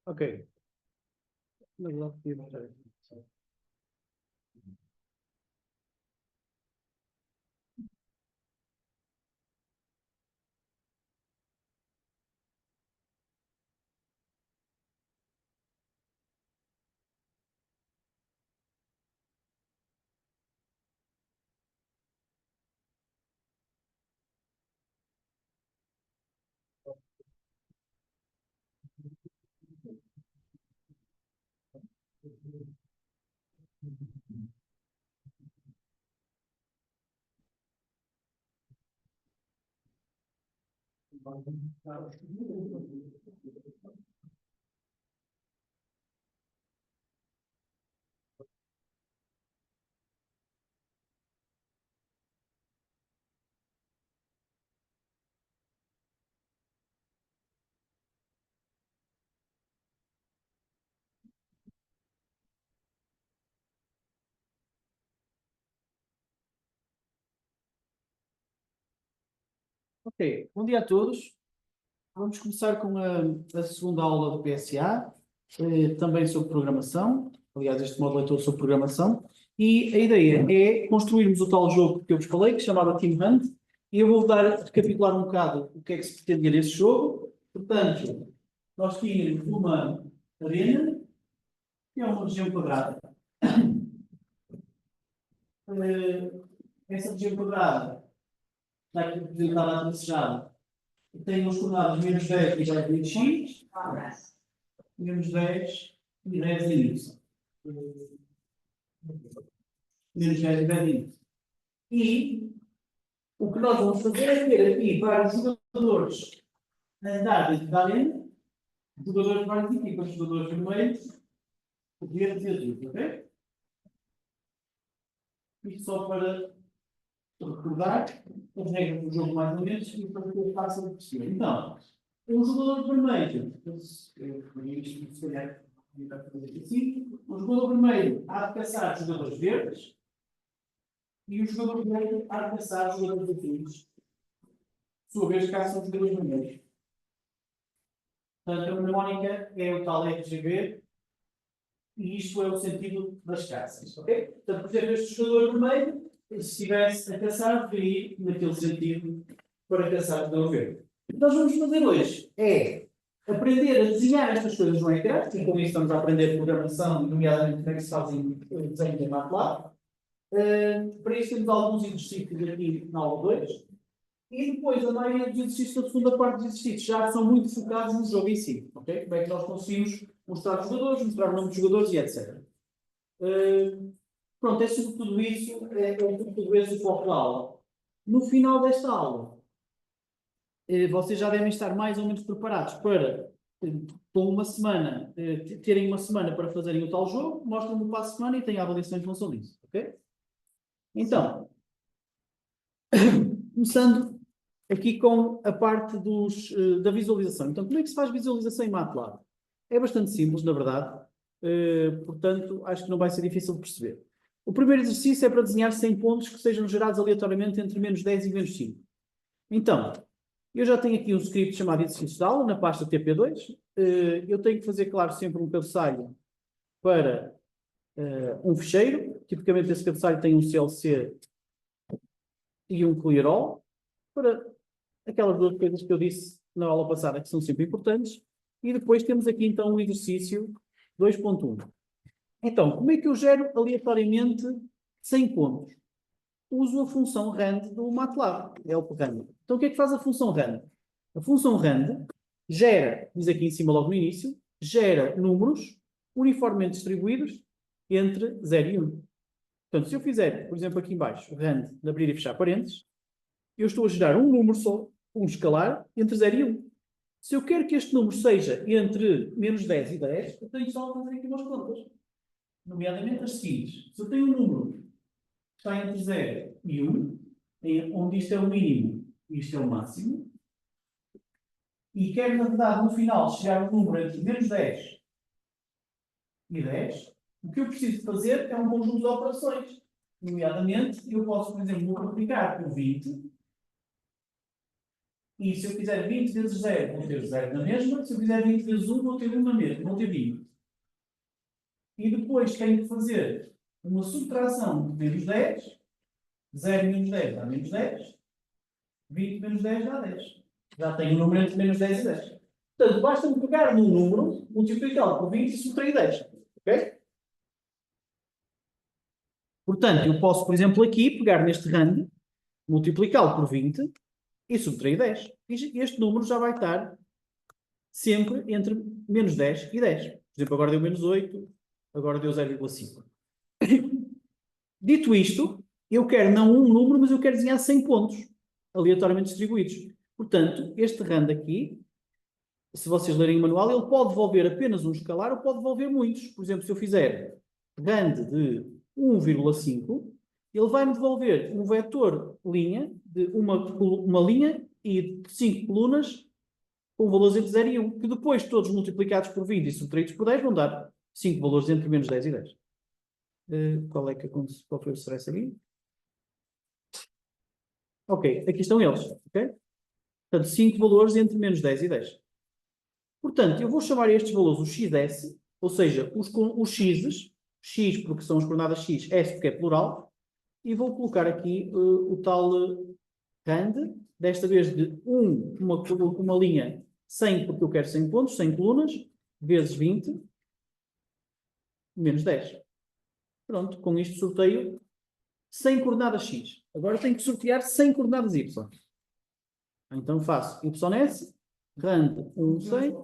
Ok. Ok, bom dia a todos. Vamos começar com a segunda aula do PSA, também sobre programação. Aliás, este módulo é todo sobre programação. E a ideia é construirmos o tal jogo que eu vos falei, que se chamava Team Hunt. E eu vou recapitular um bocado o que é que se pretendia nesse jogo. Portanto, nós tínhamos uma arena, que é uma região quadrada. Essa região quadrada está aqui representada à tracejada. Tem as coordenadas menos 10 e 10 em x, menos 10 e 10 em y. Menos 10 e 10 em y. E o que nós vamos fazer é ter aqui vários jogadores a andar dentro da arena, jogadores de várias equipas, jogadores vermelhos, verdes e azuis, ok? Isto só para recordar as regras do jogo mais ou menos e para que eu faça o perceber. Então, um jogador vermelho, isto se calhar assim, o jogador vermelho há de caçar jogadores verdes e o jogador verde há de caçar jogadores azuis. Por sua vez, caçam jogadores vermelhos. Portanto, a mnemónica é o tal RGB e isto é o sentido das caças. Okay? Portanto, por exemplo, este jogador vermelho, se estivesse a caçar, deveria ir naquele sentido para caçar o jogador verde. O que nós vamos fazer hoje é aprender a desenhar estas coisas no ecrã, e com isso estamos a aprender programação, nomeadamente como é que se fazem desenhos em MATLAB. Para isso temos alguns exercícios aqui na aula 2. E depois a maioria dos exercícios, a segunda parte dos exercícios, já são muito focados no jogo em si. Okay? Como é que nós conseguimos mostrar os jogadores, mostrar o nome dos jogadores e etc. Pronto, é sobre tudo isso, tudo esse o foco da aula. No final desta aula, vocês já devem estar mais ou menos preparados para, com uma semana, terem uma semana para fazerem o tal jogo, mostram-me para a semana e têm a avaliação em função disso. Ok? Então, começando aqui com a parte da visualização. Então, como é que se faz visualização em MATLAB? É bastante simples, na verdade. Portanto, acho que não vai ser difícil de perceber. O primeiro exercício é para desenhar 100 pontos que sejam gerados aleatoriamente entre menos 10 e menos 5. Então, eu já tenho aqui um script chamado exercício de aula, na pasta TP2. Eu tenho que fazer, claro, sempre um cabeçalho para um fecheiro. Tipicamente, esse cabeçalho tem um CLC e um clear all, para aquelas duas coisas que eu disse na aula passada, que são sempre importantes. E depois temos aqui, então, o exercício 2.1. Então, como é que eu gero aleatoriamente 100 pontos? Uso a função rand do MATLAB, rand. Então, o que é que faz a função rand? A função rand gera, diz aqui em cima logo no início, gera números uniformemente distribuídos entre 0 e 1. Portanto, se eu fizer, por exemplo, aqui em baixo, rand de abrir e fechar parênteses, eu estou a gerar um número só, um escalar, entre 0 e 1. Se eu quero que este número seja entre menos 10 e 10, eu tenho só a fazer aqui umas contas. Nomeadamente as seguintes. Se eu tenho um número que está entre 0 e 1, onde isto é o mínimo e isto é o máximo, e quero, na verdade, no final, chegar a um número entre menos 10 e 10, o que eu preciso fazer é um conjunto de operações. Nomeadamente, eu posso, por exemplo, multiplicar por 20, e se eu fizer 20 vezes 0, vou ter 0 na mesma. Se eu fizer 20 vezes 1, vou ter 1 na mesma, vou ter 20. E depois tenho que fazer uma subtração de menos 10. 0 menos 10 dá menos 10. 20 menos 10 dá 10. Já tenho o número entre menos 10 e 10. Portanto, basta-me pegar num número, multiplicá-lo por 20 e subtrair 10. Ok? Portanto, eu posso, por exemplo, aqui pegar neste rand, multiplicá-lo por 20 e subtrair 10. E este número já vai estar sempre entre menos 10 e 10. Por exemplo, agora deu menos 8, agora deu 0,5. Dito isto, eu quero não um número, mas eu quero desenhar 100 pontos, aleatoriamente distribuídos. Portanto, este rand aqui, se vocês lerem o manual, ele pode devolver apenas um escalar ou pode devolver muitos. Por exemplo, se eu fizer rand de 1,5, ele vai-me devolver um vetor linha de uma linha e 5 colunas com valores entre 0 e 1, que depois todos multiplicados por 20 e subtraídos por 10 vão dar 5 valores entre menos 10 e 10. Qual foi o stress aqui? Ok, aqui estão eles. Okay? Portanto, 5 valores entre menos 10 e 10. Portanto, eu vou chamar estes valores o xs, ou seja, os x's, x porque são as coordenadas x, s porque é plural, e vou colocar aqui o tal rand, desta vez de uma linha 100, porque eu quero 100 pontos, 100 colunas, vezes 20, menos 10. Pronto, com isto sorteio 100 coordenadas x. Agora tenho que sortear 100 coordenadas y. Então faço ys, rand 100,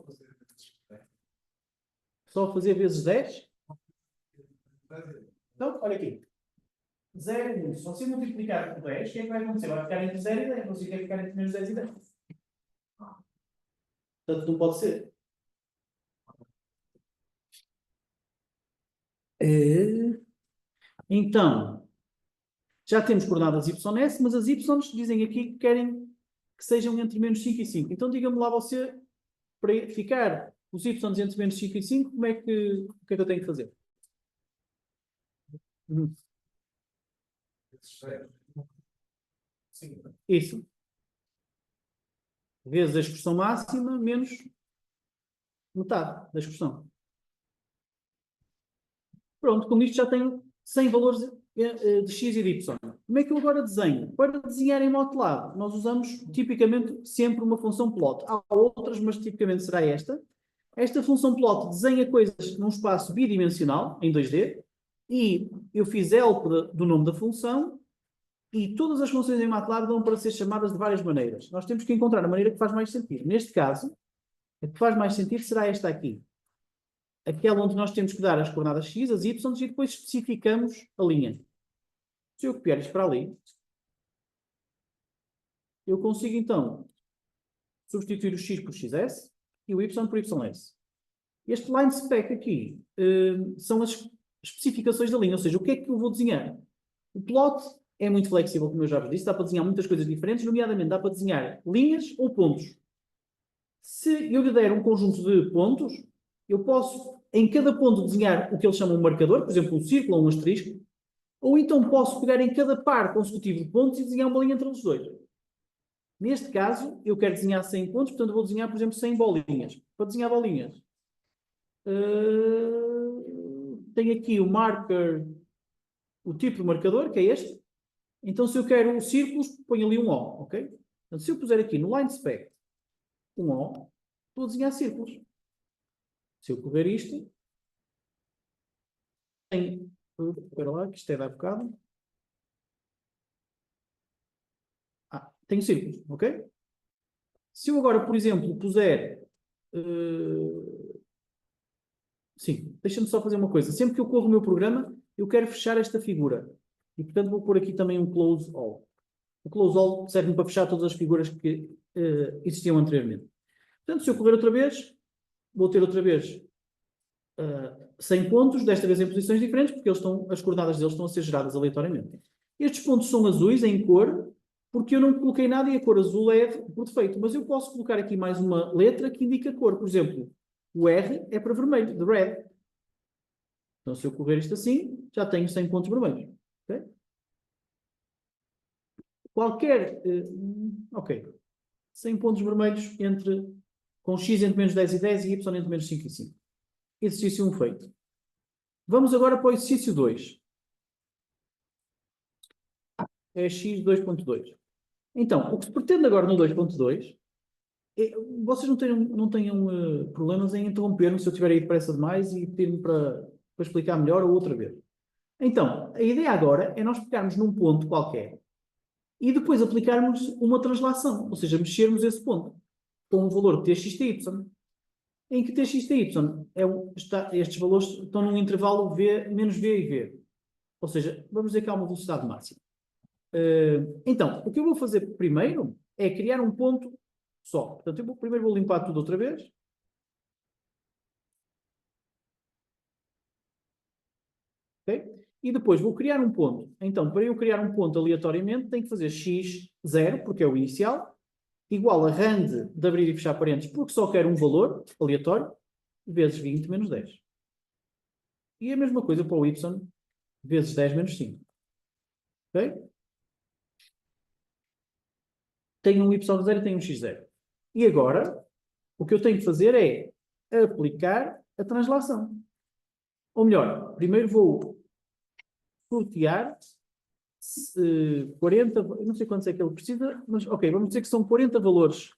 só fazer vezes 10. Então, olha aqui. 0 e 1. Se você multiplicar por 10, o que é que vai acontecer? Vai ficar entre 0 e 10. Você quer ficar entre menos 10 e 10. Portanto, não pode ser. Então, já temos coordenadas ys, mas as y dizem aqui que querem que sejam entre menos 5 e 5. Então, diga-me lá você, para ficar os y entre menos 5 e 5, o que é que eu tenho que fazer? Isso. Vezes a expressão máxima menos metade da expressão. Pronto, com isto já tenho 100 valores de x e de y. Como é que eu agora desenho? Para desenhar em MATLAB, nós usamos tipicamente sempre uma função plot. Há outras, mas tipicamente será esta. Esta função plot desenha coisas num espaço bidimensional, em 2D, e eu fiz help do nome da função, e todas as funções em MATLAB dão para ser chamadas de várias maneiras. Nós temos que encontrar a maneira que faz mais sentido. Neste caso, a que faz mais sentido será esta aqui. Aquela onde nós temos que dar as coordenadas x, as y, e depois especificamos a linha. Se eu copiar isto para ali, eu consigo então substituir o x por xs e o y por ys. Este line spec aqui são as especificações da linha, ou seja, o que é que eu vou desenhar? O plot é muito flexível, como eu já vos disse, dá para desenhar muitas coisas diferentes, nomeadamente dá para desenhar linhas ou pontos. Se eu lhe der um conjunto de pontos, eu posso, em cada ponto, desenhar o que eles chamam de marcador, por exemplo, um círculo ou um asterisco, ou então posso pegar em cada par consecutivo de pontos e desenhar uma linha entre os dois. Neste caso, eu quero desenhar 100 pontos, portanto vou desenhar, por exemplo, 100 bolinhas. Para desenhar bolinhas, tenho aqui o marker, o tipo de marcador, que é este. Então, se eu quero círculos, ponho ali um O, ok? Então, se eu puser aqui no line spec um O, estou a desenhar círculos. Se eu correr isto, tem. Espera lá, que isto é de há bocado. Tenho círculos, ok? Se eu agora, por exemplo, puser. Sim, deixa-me só fazer uma coisa. Sempre que eu corro o meu programa, eu quero fechar esta figura. E, portanto, vou pôr aqui também um close all. O close all serve para fechar todas as figuras que existiam anteriormente. Portanto, se eu correr outra vez, vou ter outra vez 100 pontos, desta vez em posições diferentes, porque as coordenadas deles estão a ser geradas aleatoriamente. Estes pontos são azuis em cor, porque eu não coloquei nada e a cor azul é por defeito. Mas eu posso colocar aqui mais uma letra que indica a cor. Por exemplo, o R é para vermelho, de red. Então, se eu correr isto assim, já tenho 100 pontos vermelhos. Okay? Qualquer... ok. 100 pontos vermelhos com x entre menos 10 e 10 e y entre menos 5 e 5. Exercício 1 feito. Vamos agora para o exercício 2. É x 2.2. Então, o que se pretende agora no 2.2 é, vocês não tenham problemas em interromper-me se eu estiver aí depressa demais e pedir-me para explicar melhor ou outra vez. Então, a ideia agora é nós pegarmos num ponto qualquer e depois aplicarmos uma translação, ou seja, mexermos esse ponto com um valor de tx e y, em que tx e y estes valores estão num intervalo v, menos v e v. Ou seja, vamos dizer que há uma velocidade máxima. Então, o que eu vou fazer primeiro é criar um ponto só. Portanto, primeiro vou limpar tudo outra vez. Okay? E depois vou criar um ponto. Então, para eu criar um ponto aleatoriamente, tenho que fazer x0, porque é o inicial, igual a rand de abrir e fechar parênteses, porque só quero um valor aleatório, vezes 20 menos 10. E a mesma coisa para o y, vezes 10 menos 5. Ok? Tenho um y0 e tenho um x0. E agora, o que eu tenho que fazer é aplicar a translação. Ou melhor, primeiro vou sortear 40, não sei quantos é que ele precisa, mas ok, vamos dizer que são 40 valores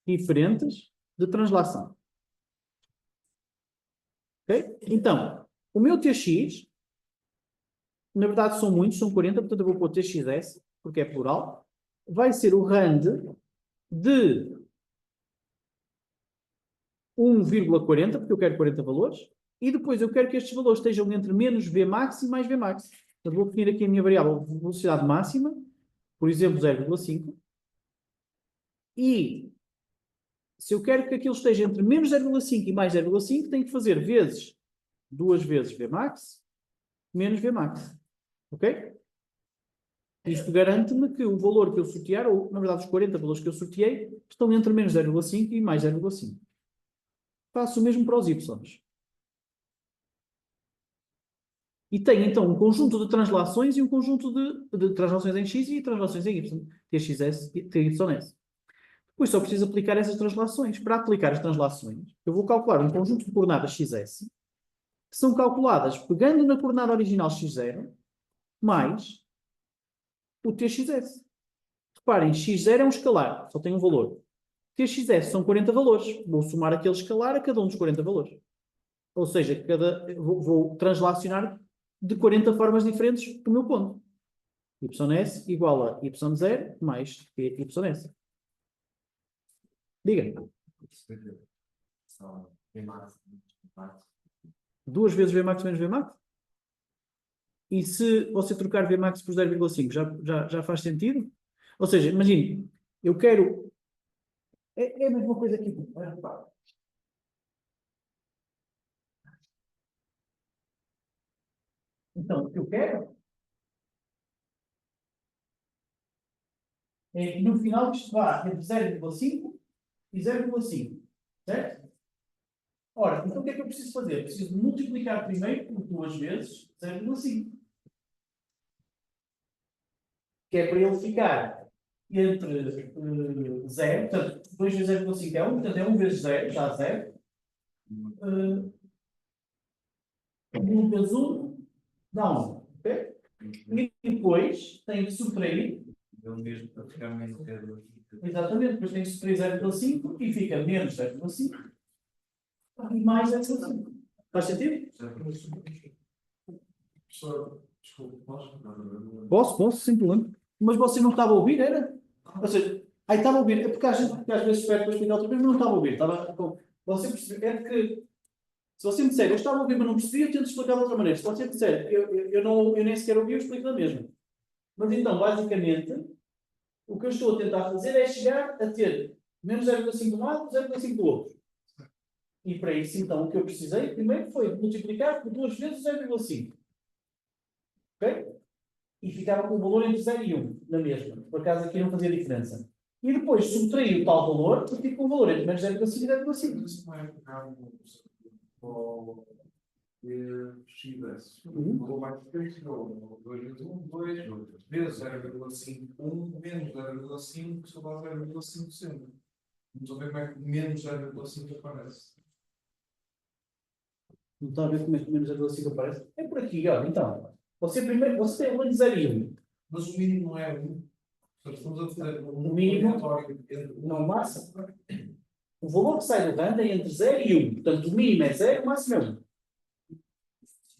diferentes de translação. Ok? Então, o meu tx, na verdade são muitos, são 40, portanto eu vou pôr txs, porque é plural, vai ser o rand de 1,40, porque eu quero 40 valores, e depois eu quero que estes valores estejam entre menos Vmax e mais Vmax. Eu vou definir aqui a minha variável velocidade máxima, por exemplo, 0,5. E se eu quero que aquilo esteja entre menos 0,5 e mais 0,5, tenho que fazer vezes 2 vezes Vmax, menos Vmax. Ok? Isto garante-me que o valor que eu sortear, ou na verdade os 40 valores que eu sorteei, estão entre menos 0,5 e mais 0,5. Faço o mesmo para os y. E tenho, então, um conjunto de translações e um conjunto de translações em x e translações em y. txs e tys. Depois só preciso aplicar essas translações. Para aplicar as translações, eu vou calcular um conjunto de coordenadas xs, que são calculadas pegando na coordenada original x0, mais o txs. Reparem, x0 é um escalar, só tem um valor. txs são 40 valores. Vou somar aquele escalar a cada um dos 40 valores. Ou seja, vou translacionar de 40 formas diferentes o meu ponto. ys igual a y0 mais ys. Diga. 2 vezes Vmax menos Vmax? E se você trocar Vmax por 0,5, já faz sentido? Ou seja, imagine, eu quero... É a mesma coisa aqui. Então, o que eu quero é que no final isto vá entre 0,5 e 0,5. Certo? Ora, então o que é que eu preciso fazer? Preciso multiplicar primeiro por 2 vezes 0,5. Que é para ele ficar entre 0, portanto, 2 vezes 0,5 é 1, portanto é 1 vezes 0, dá 0. 1 vezes 1 dá 1. Okay? E depois tem que subtrair. Mesmo para ficar menos 0,5. Exatamente, depois tem que subtrair 0,5 e fica menos 0,5 e mais 0,5. Faz sentido? Professor, desculpe, Posso, sem problema. Mas você não estava a ouvir, era? Ou seja, aí estava a ouvir. É porque às vezes espero para explicar outra vez, mas não estava a ouvir. Você percebe, é que se você me disser, eu estava a ouvir, mas não percebi, eu tento explicar de outra maneira. Se você me disser, eu nem sequer ouvi, eu explico da mesma. Mas então, basicamente, O que eu estou a tentar fazer é chegar a ter menos 0,5 de um lado, 0,5 do outro. E para isso, então, o que eu precisei primeiro foi multiplicar por 2 vezes 0,5. Ok? E ficava com o valor entre 0 e 1, na mesma. Por acaso aqui não fazia diferença. E depois subtraí o tal valor, e fico com o valor entre menos 0,5 e 0,5. Isso não é pegar o X. Vou mais 3, 2 vezes 1, 2 vezes 0,5, 1 menos 0,5, só dá 0,5 sempre. Não estou a ver como é que menos 0,5 aparece. Não está a ver como é que menos 0,5 aparece? É por aqui, olha. Então, você tem um de 0 e 1. Mas o mínimo não é 1. Estamos a fazer O mínimo não massa. O valor que sai do rand é entre 0 e 1. Portanto, o mínimo é 0, o máximo é 1.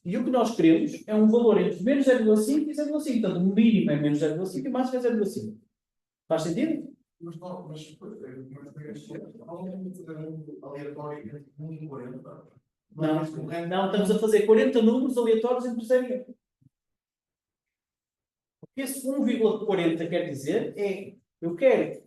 E o que nós queremos é um valor entre menos 0,5 e 0,5. Portanto, o mínimo é menos 0,5 e o máximo é 0,5. Faz sentido? Mas não, mas aleatório entre 1 e 40. Não, estamos a fazer 40 números aleatórios entre 0 e 1. O que esse 1,40 quer dizer é, eu quero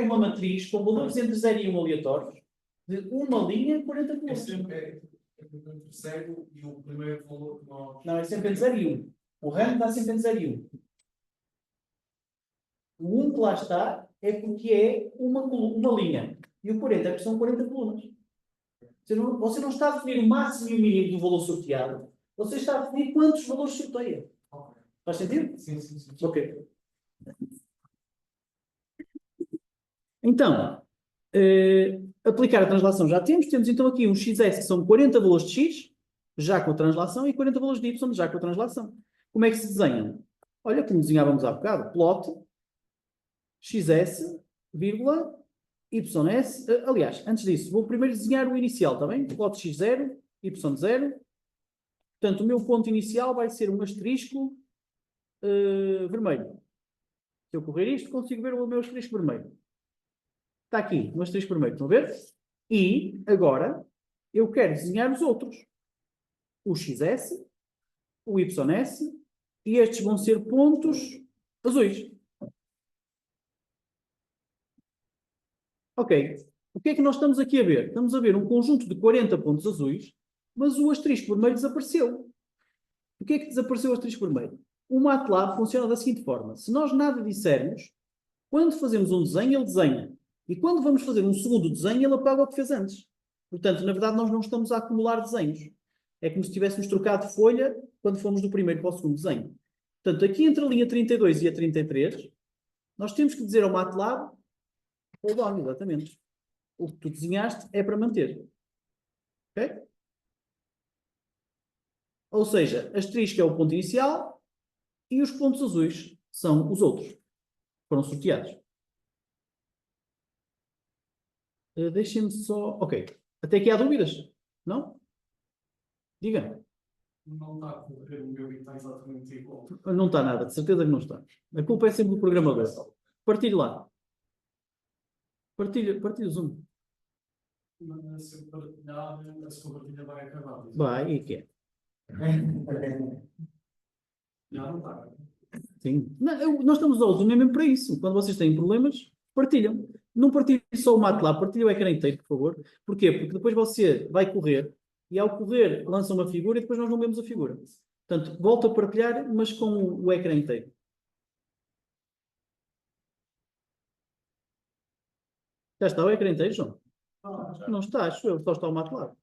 uma matriz com valores entre 0 e 1 aleatórios, de uma linha 40 É colunas. sempre entre 0 e o primeiro valor que nós. Não, é sempre entre 0 e 1. O rand dá sempre entre 0 e 1. O 1 que lá está é porque é uma linha. E o 40 é porque são 40 colunas. Você não está a definir o máximo e o mínimo do valor sorteado. Você está a definir quantos valores sorteia. Okay. Faz sentido? Sim, sim, sim. Ok. Então, aplicar a translação já temos. Temos então aqui um XS que são 40 valores de X, já com a translação, e 40 valores de Y, já com a translação. Como é que se desenham? Olha, como desenhávamos há bocado. Plot, XS, vírgula, YS. Aliás, antes disso, vou primeiro desenhar o inicial, está bem? Plot X0, Y0. Portanto, o meu ponto inicial vai ser um asterisco vermelho. Se eu correr isto, consigo ver o meu asterisco vermelho. Está aqui, um asterisco vermelho, estão a ver? E, agora, eu quero desenhar os outros. O XS, o YS, e estes vão ser pontos azuis. Ok. O que é que nós estamos aqui a ver? Estamos a ver um conjunto de 40 pontos azuis, mas o asterisco vermelho desapareceu. O que é que desapareceu o asterisco vermelho? O MATLAB funciona da seguinte forma. Se nós nada dissermos, quando fazemos um desenho, ele desenha. E quando vamos fazer um segundo desenho, ele apaga o que fez antes. Portanto, na verdade, nós não estamos a acumular desenhos. É como se tivéssemos trocado de folha quando fomos do primeiro para o segundo desenho. Portanto, aqui entre a linha 32 e a 33, nós temos que dizer ao MATLAB, hold on, exatamente. O que tu desenhaste é para manter. Ok? Ou seja, asterisco é o ponto inicial e os pontos azuis são os outros. Foram sorteados. Deixem-me só... Ok. Até aqui há dúvidas? Não? Diga. Não está a correr o meu e está exatamente igual. Não está nada. De certeza que não está. A culpa é sempre do programador. Partilhe lá. Partilhe o Zoom. Mas se eu partilhar, a sua partilha vai acabar. Vai, e que é? Não está. Sim. Não, nós estamos a usar o Zoom mesmo para isso. Quando vocês têm problemas, partilham. Não partilhem só o MATLAB, partilhem o ecrã inteiro, por favor. Porquê? Porque depois você vai correr e ao correr lança uma figura e depois nós não vemos a figura. Portanto, volta a partilhar, mas com o ecrã inteiro. Já está o ecrã inteiro, João? Não está, acho eu. Só está o MATLAB.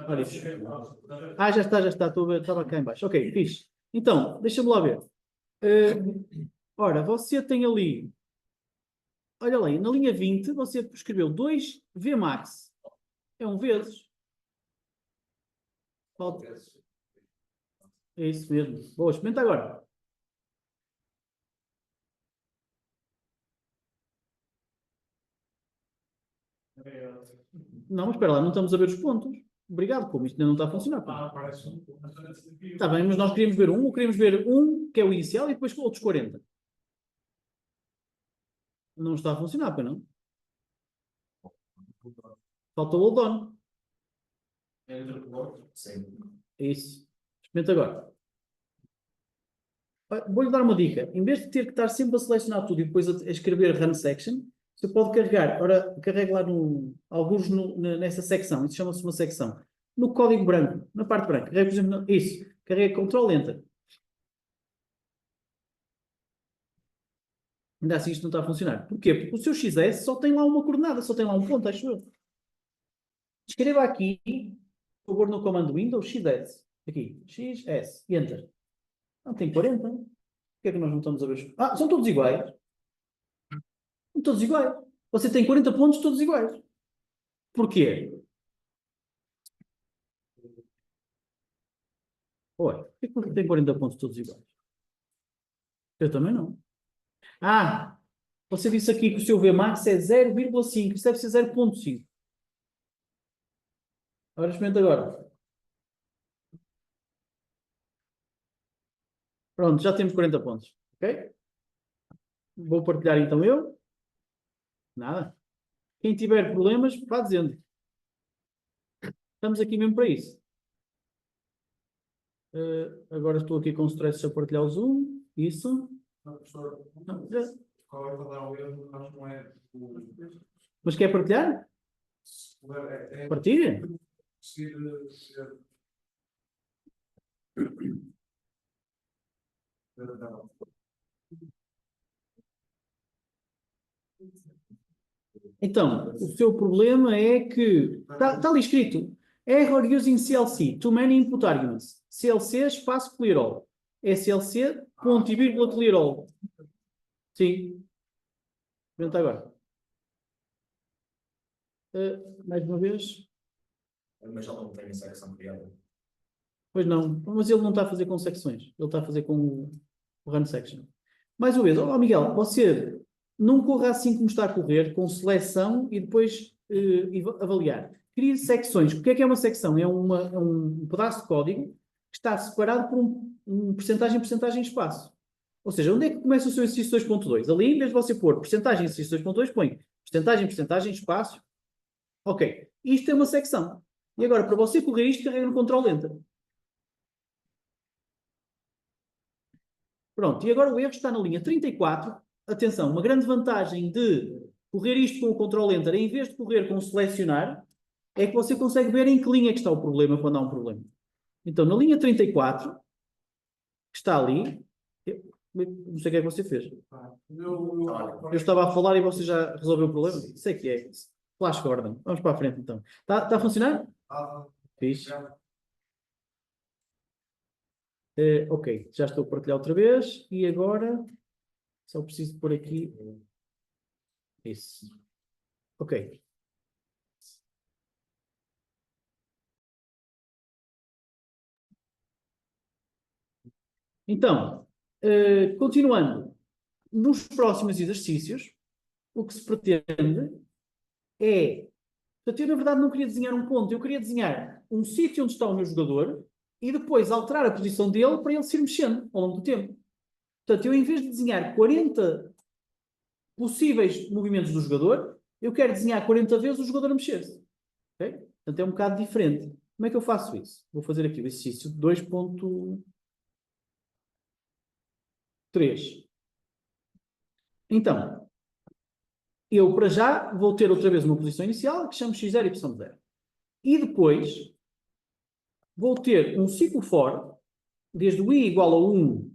Olha isso. Já está. Estou a ver, estava cá em baixo. Ok, fixe. Então, deixa-me lá ver. Ora, você tem ali... Olha lá, na linha 20, você escreveu 2 Vmax. É um vezes. Falta. É isso mesmo. Boa, experimenta agora. Não, mas espera lá, não estamos a ver os pontos. Obrigado, como isto ainda não está a funcionar. Parece um. Está bem, mas nós queríamos ver ou queríamos ver um, que é o inicial, e depois outros 40. Não está a funcionar, pois não? Falta o hold on. Entre o outro? Sim. É isso. Experimenta agora. Vou-lhe dar uma dica. Em vez de ter que estar sempre a selecionar tudo e depois a escrever run section, você pode carregar. Ora, carrega lá alguns nessa secção. Isso chama-se uma secção. No código branco, na parte branca. Carrega, por exemplo, isso. Carrega Ctrl Enter. Ainda assim isto não está a funcionar. Porquê? Porque o seu XS só tem lá uma coordenada, só tem lá um ponto, acho eu. Escreva aqui, por favor, no comando Windows, XS. Aqui, XS, e Enter. Não, tem 40. Por que é que nós não estamos a ver? Ah, são todos iguais. São todos iguais. Você tem 40 pontos todos iguais. Porquê? Olha, por que você tem 40 pontos todos iguais? Eu também não. Ah, você disse aqui que o seu Vmax é 0,5. Isso deve ser 0,5. Agora experimenta agora. Pronto, já temos 40 pontos. Ok? Vou partilhar então eu. Nada. Quem tiver problemas, vá dizendo. Estamos aqui mesmo para isso. Agora estou aqui com stress a partilhar o Zoom. Isso. Não, professor, Não, qual é para dar o erro, mas não é mas quer partilhar? Partilha. conseguir Então, o seu problema é que está ali escrito Error using CLC, too many input arguments. CLC espaço clear all. SLC, ponto e vírgula clear all. Sim. Venta agora. Mais uma vez. Mas já não tem a secção criada. Pois não, mas ele não está a fazer com secções. Ele está a fazer com o run section. Mais uma vez, Miguel, você não corra assim como está a correr, com seleção e depois avaliar. Crie secções. O que é uma secção? É um pedaço de código que está separado por um percentagem de espaço. Ou seja, onde é que começa o seu exercício 2.2? Ali, em vez de você pôr percentagem exercício 2.2, põe percentagem, espaço. Ok. Isto é uma secção. E agora, para você correr isto, carrega no Ctrl Enter. Pronto, e agora o erro está na linha 34. Atenção, uma grande vantagem de correr isto com o Ctrl Enter, em vez de correr com o selecionar, é que você consegue ver em que linha que está o problema quando há um problema. Então, na linha 34, que está ali, não sei o que é que você fez. Eu estava a falar e você já resolveu o problema? Sei que é. Flash Gordon. Vamos para a frente então. Está a funcionar? Fixe. Ok, já estou a partilhar outra vez e agora só preciso pôr aqui isso. Ok. Então, continuando, nos próximos exercícios, o que se pretende é... Portanto, eu na verdade não queria desenhar um ponto, eu queria desenhar um sítio onde está o meu jogador e depois alterar a posição dele para ele se ir mexendo ao longo do tempo. Portanto, eu em vez de desenhar 40 possíveis movimentos do jogador, eu quero desenhar 40 vezes o jogador a mexer-se. Okay? Portanto, é um bocado diferente. Como é que eu faço isso? Vou fazer aqui o exercício 2.3. Então, eu para já vou ter outra vez uma posição inicial que chamo x0 e y0. E depois vou ter um ciclo for, desde o i igual a 1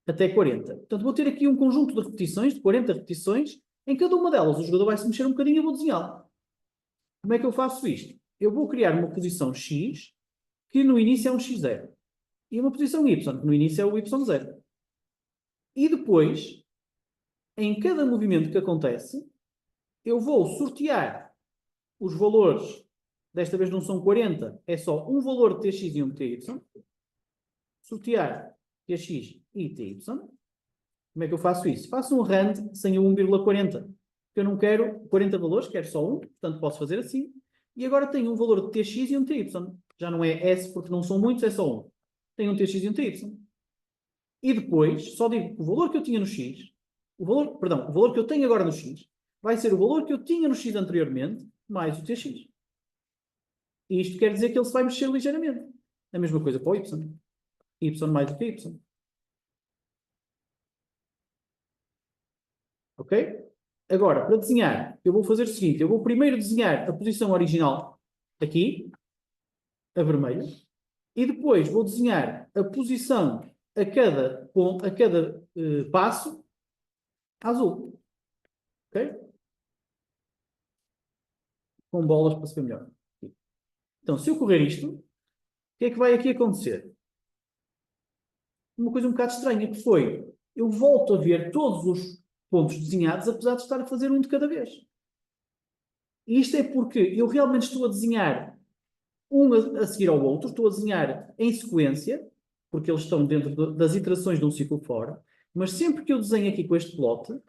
até 40. Portanto, vou ter aqui um conjunto de repetições, de 40 repetições, em cada uma delas o jogador vai se mexer um bocadinho e eu vou desenhá-lo. Como é que eu faço isto? Eu vou criar uma posição x, que no início é um x0. E uma posição y, que no início é o y0. E depois, em cada movimento que acontece, eu vou sortear os valores. Desta vez não são 40, é só um valor de tx e um de ty. Sortear tx e ty. Como é que eu faço isso? Faço um rand sem o 1,40. Porque eu não quero 40 valores, quero só um, portanto posso fazer assim. E agora tenho um valor de tx e um de ty. Já não é S porque não são muitos, é só um. Tenho um tx e um ty. E depois, só digo que o valor que eu tinha no x, o valor que eu tenho agora no x, vai ser o valor que eu tinha no x anteriormente, mais o tx. E isto quer dizer que ele se vai mexer ligeiramente. A mesma coisa para o y. Y mais o que y. Ok? Agora, para desenhar, eu vou fazer o seguinte. Eu vou primeiro desenhar a posição original, aqui, a vermelha, e depois vou desenhar a posição a cada, passo, azul. Ok? Com bolas para se ver melhor. Então, se eu correr isto, o que é que vai aqui acontecer? Uma coisa um bocado estranha, que foi, eu volto a ver todos os pontos desenhados, apesar de estar a fazer um de cada vez. E isto é porque eu realmente estou a desenhar um a seguir ao outro, estou a desenhar em sequência, porque eles estão dentro das iterações de um ciclo fora, mas sempre que eu desenho aqui com este plot,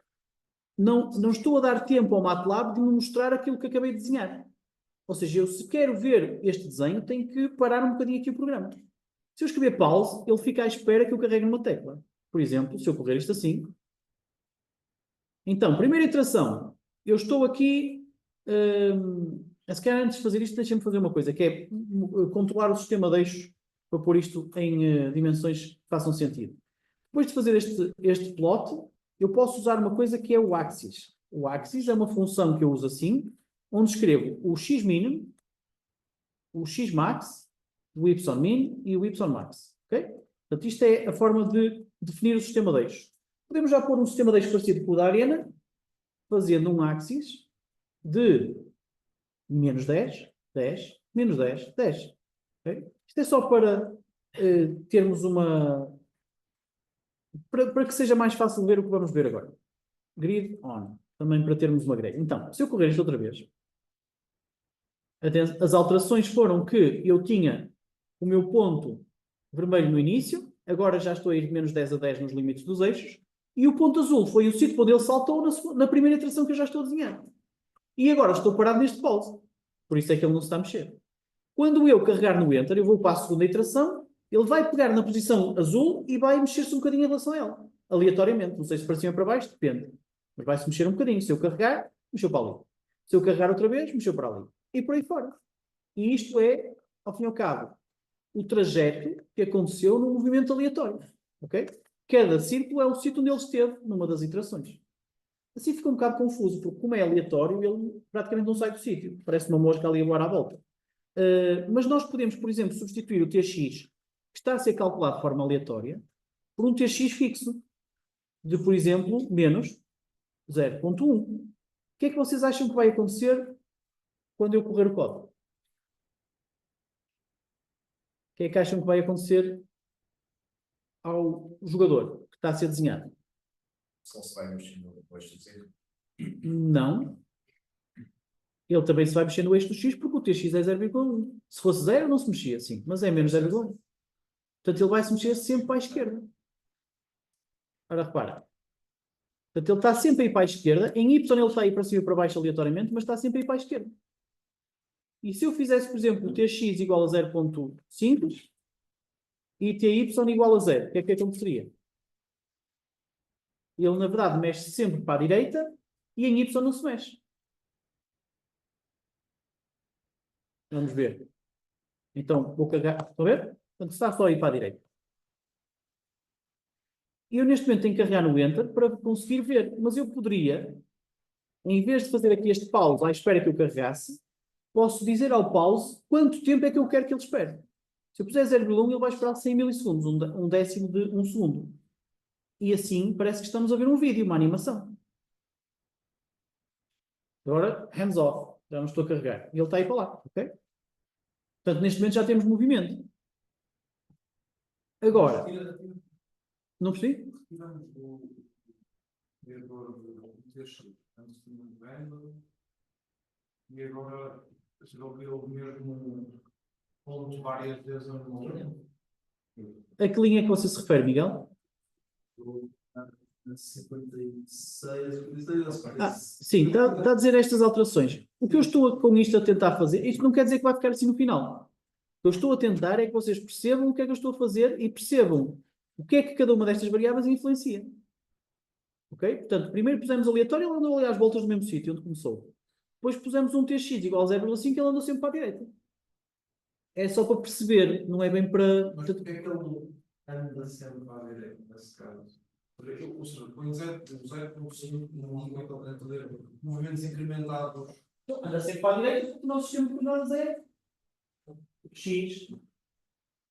não estou a dar tempo ao MATLAB de me mostrar aquilo que acabei de desenhar. Ou seja, eu se quero ver este desenho, tenho que parar um bocadinho aqui o programa. Se eu escrever pause, ele fica à espera que eu carregue numa tecla. Por exemplo, se eu correr isto assim. Então, primeira iteração. Eu estou aqui... se calhar antes de fazer isto, deixem-me fazer uma coisa, que é controlar o sistema de eixos para pôr isto em dimensões que façam sentido. Depois de fazer este plot, eu posso usar uma coisa que é o axis. O axis é uma função que eu uso assim, onde escrevo o x-min, o x-max, o y-min e o y-max. Okay? Portanto, isto é a forma de definir o sistema de eixos. Podemos já pôr um sistema de eixos parecido com o da Arena, fazendo um axis de menos 10, 10, menos 10, 10. Okay? Isto é só para termos uma... Para que seja mais fácil ver o que vamos ver agora. Grid on. Também para termos uma grelha. Então, se eu correr isto outra vez, as alterações foram que eu tinha o meu ponto vermelho no início, agora já estou a ir de menos 10 a 10 nos limites dos eixos, e o ponto azul foi o sítio onde ele saltou na primeira iteração que eu já estou a desenhar. E agora estou parado neste pause. Por isso é que ele não se está a mexer. Quando eu carregar no Enter, eu vou para a segunda iteração, ele vai pegar na posição azul e vai mexer-se um bocadinho em relação a ela. Aleatoriamente. Não sei se para cima ou para baixo, depende. Mas vai-se mexer um bocadinho. Se eu carregar, mexeu para ali. Se eu carregar outra vez, mexeu para ali. E por aí fora. E isto é, ao fim e ao cabo, o trajeto que aconteceu no movimento aleatório. Ok? Cada círculo é o sítio onde ele esteve numa das iterações. Assim fica um bocado confuso, porque como é aleatório, ele praticamente não sai do sítio. Parece uma mosca ali a voar à volta. Mas nós podemos, por exemplo, substituir o TX, que está a ser calculado de forma aleatória, por um TX fixo, de, por exemplo, menos 0,1. O que é que vocês acham que vai acontecer quando eu correr o código? O que é que acham que vai acontecer ao jogador que está a ser desenhado? Só se vai mexer no eixo do centro. Não. Ele também se vai mexer no eixo do X porque o TX é 0,1. Se fosse 0, não se mexia, sim. Mas é menos 0,1. Portanto, ele vai se mexer sempre para a esquerda. Ora, repara. Portanto, ele está sempre a ir para a esquerda. Em Y ele está a ir para cima e para baixo aleatoriamente, mas está sempre a ir para a esquerda. E se eu fizesse, por exemplo, TX igual a 0,5 e TY igual a 0, o que é que aconteceria? Ele, na verdade, mexe sempre para a direita e em Y não se mexe. Vamos ver. Então, vou carregar. Estão a ver? Portanto, está só a ir para a direita. E eu, neste momento, tenho que carregar no Enter para conseguir ver. Mas eu poderia, em vez de fazer aqui este pause à espera que eu carregasse, posso dizer ao pause quanto tempo é que eu quero que ele espere. Se eu puser 0,1, ele vai esperar 100 milissegundos, um décimo de um segundo. E assim parece que estamos a ver um vídeo, uma animação. Agora, hands off. Já não estou a carregar. E ele está aí para lá, ok? Portanto, neste momento já temos movimento. Agora, não percebi? Tivemos o vereador do texto antes de novembro e agora resolveu o mesmo ponto várias vezes no momento. A que linha é que você se refere, Miguel? 56, Sim, está a dizer estas alterações. O que eu estou com isto a tentar fazer, isto não quer dizer que vai ficar assim no final. O que eu estou a tentar é que vocês percebam o que é que eu estou a fazer e percebam o que é que cada uma destas variáveis influencia. Ok? Portanto, primeiro pusemos aleatório, ele andou ali às voltas do mesmo sítio onde começou. Depois pusemos um TX igual a 0,5, ele andou sempre para a direita. É só para perceber, não é bem para... Mas porquê é que ele anda sempre para a direita, nesse caso? Ou seja, põe 0,5 no poder movimentos incrementados. Anda sempre para a direita, porque o nosso sistema de coordenadas é x,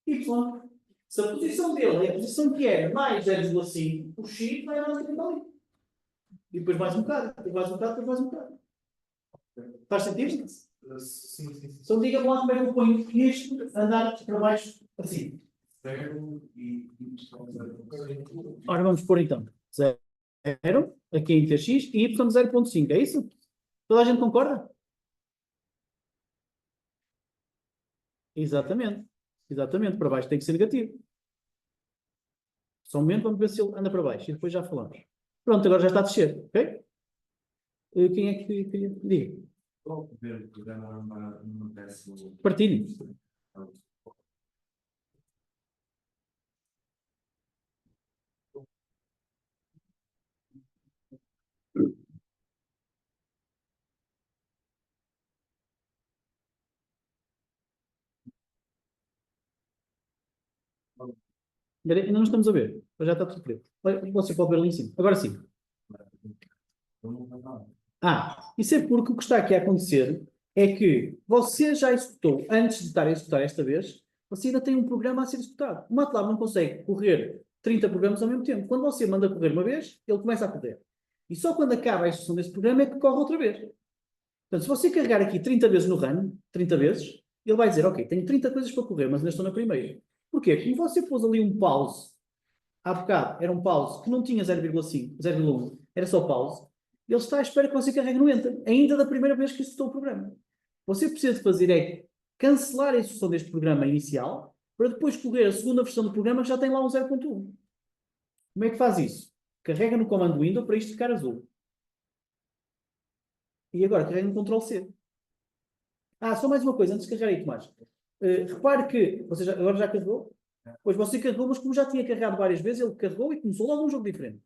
y. Se a posição dele é a posição que é mais 0,5, o x vai lá sempre ali. E depois mais um bocado, depois mais um bocado, depois mais um bocado. Faz sentido? Sim. Então diga-me lá como é que eu ponho isto andar para baixo assim. 0 e. Ora, vamos pôr então 0, aqui em ter x e y 0,5, é isso? Toda a gente concorda? Exatamente. Exatamente, para baixo tem que ser negativo. Só um momento, vamos ver se ele anda para baixo e depois já falamos. Pronto, agora já está a descer, ok? Quem é que queria? Diga. Ver o programa não desce o. Partilhe. Ainda não estamos a ver. Já está tudo preto. Você pode ver ali em cima. Agora sim. Isso é porque o que está aqui a acontecer é que você já executou, antes de estar a executar esta vez, você ainda tem um programa a ser executado. O MATLAB não consegue correr 30 programas ao mesmo tempo. Quando você manda correr uma vez, ele começa a correr. E só quando acaba a execução desse programa é que corre outra vez. Portanto, se você carregar aqui 30 vezes no run, 30 vezes, ele vai dizer, ok, tenho 30 coisas para correr, mas ainda estou na primeira. Porquê? Como você pôs ali um pause, há bocado era um pause que não tinha 0,5, 0,1, era só pause, ele está à espera que você carregue no Enter, ainda da primeira vez que executou o programa. Você precisa de fazer é cancelar a execução deste programa inicial, para depois correr a segunda versão do programa que já tem lá um 0.1. Como é que faz isso? Carrega no comando Window para isto ficar azul. E agora carrega no Ctrl C. Só mais uma coisa, antes de carregar aí, Tomás. Repare que, você agora já carregou? Pois você carregou, mas como já tinha carregado várias vezes, ele carregou e começou logo um jogo diferente.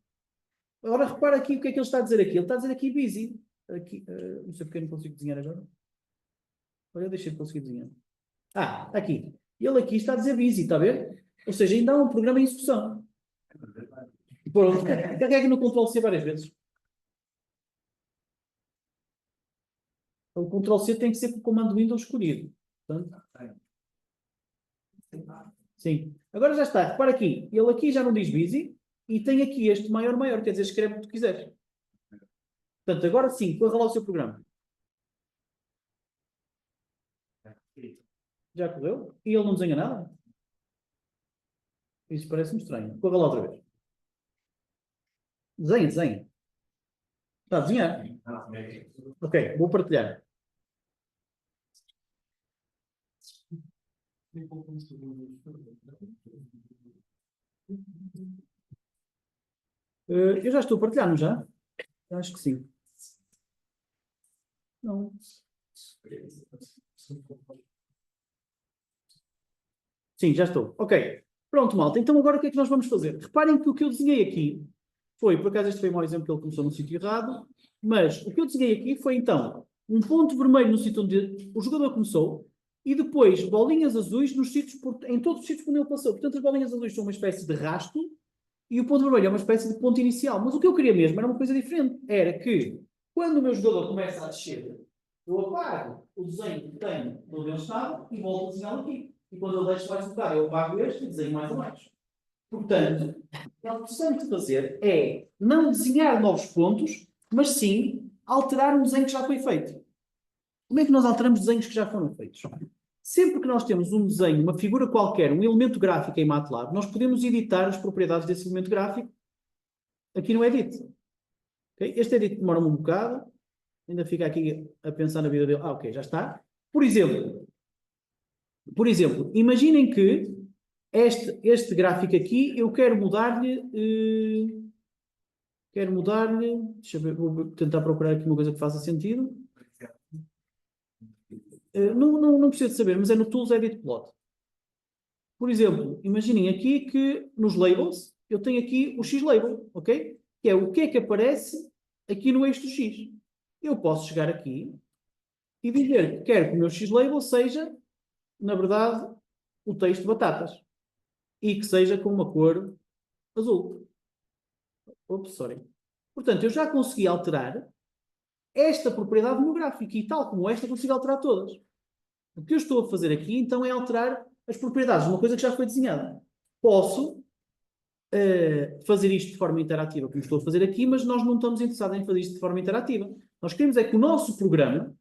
Agora repara aqui o que é que ele está a dizer aqui. Ele está a dizer aqui busy. Aqui, não sei porque eu não consigo desenhar agora. Olha, eu deixei de conseguir desenhar. Está aqui. Ele aqui está a dizer busy, está a ver? Ou seja, ainda há um programa em execução. Pronto, carrega no Ctrl C várias vezes. O Ctrl C tem que ser com o comando Windows escolhido. Portanto, sim. Agora já está. Repara aqui. Ele aqui já não diz busy e tem aqui este maior, quer dizer, escreve o que tu quiseres. Portanto, agora sim, corra lá o seu programa. Já correu? E ele não desenha nada? Isso parece-me estranho. Corra lá outra vez. Desenha. Está a desenhar? Ok, vou partilhar. Eu já estou a partilhar, não já? Acho que sim. Não. Sim, já estou. Ok. Pronto, malta. Então agora o que é que nós vamos fazer? Reparem que o que eu desenhei aqui foi, por acaso este foi um mau exemplo que ele começou no sítio errado, mas o que eu desenhei aqui foi então um ponto vermelho no sítio onde o jogador começou e depois bolinhas azuis nos sítios, em todos os sítios onde ele passou. Portanto, as bolinhas azuis são uma espécie de rasto e o ponto vermelho é uma espécie de ponto inicial. Mas o que eu queria mesmo era uma coisa diferente. Era que, quando o meu jogador começa a descer, eu apago o desenho que tenho de onde ele estava e volto a desenhá-lo aqui. E quando ele deixa mais um bocado, eu apago este e desenho mais ou menos. Portanto, o que é interessante fazer é não desenhar novos pontos, mas sim alterar um desenho que já foi feito. Como é que nós alteramos desenhos que já foram feitos? Sempre que nós temos um desenho, uma figura qualquer, um elemento gráfico em MATLAB, nós podemos editar as propriedades desse elemento gráfico aqui no Edit. Okay? Este Edit demora-me um bocado. Ainda fica aqui a pensar na vida dele. Ok, já está. Por exemplo, imaginem que este gráfico aqui, eu quero mudar-lhe... deixa eu ver, vou tentar procurar aqui uma coisa que faça sentido. Não precisa de saber, mas é no Tools Edit Plot. Por exemplo, imaginem aqui que nos labels, eu tenho aqui o X-Label, ok? Que é o que é que aparece aqui no eixo do X. Eu posso chegar aqui e dizer que quero que o meu X-Label seja, na verdade, o texto de batatas. E que seja com uma cor azul. Oops, sorry. Portanto, eu já consegui alterar esta propriedade no gráfico e tal como esta consigo alterar todas. O que eu estou a fazer aqui, então, é alterar as propriedades de uma coisa que já foi desenhada. Posso fazer isto de forma interativa, como estou a fazer aqui, mas nós não estamos interessados em fazer isto de forma interativa. Nós queremos é que o nosso programa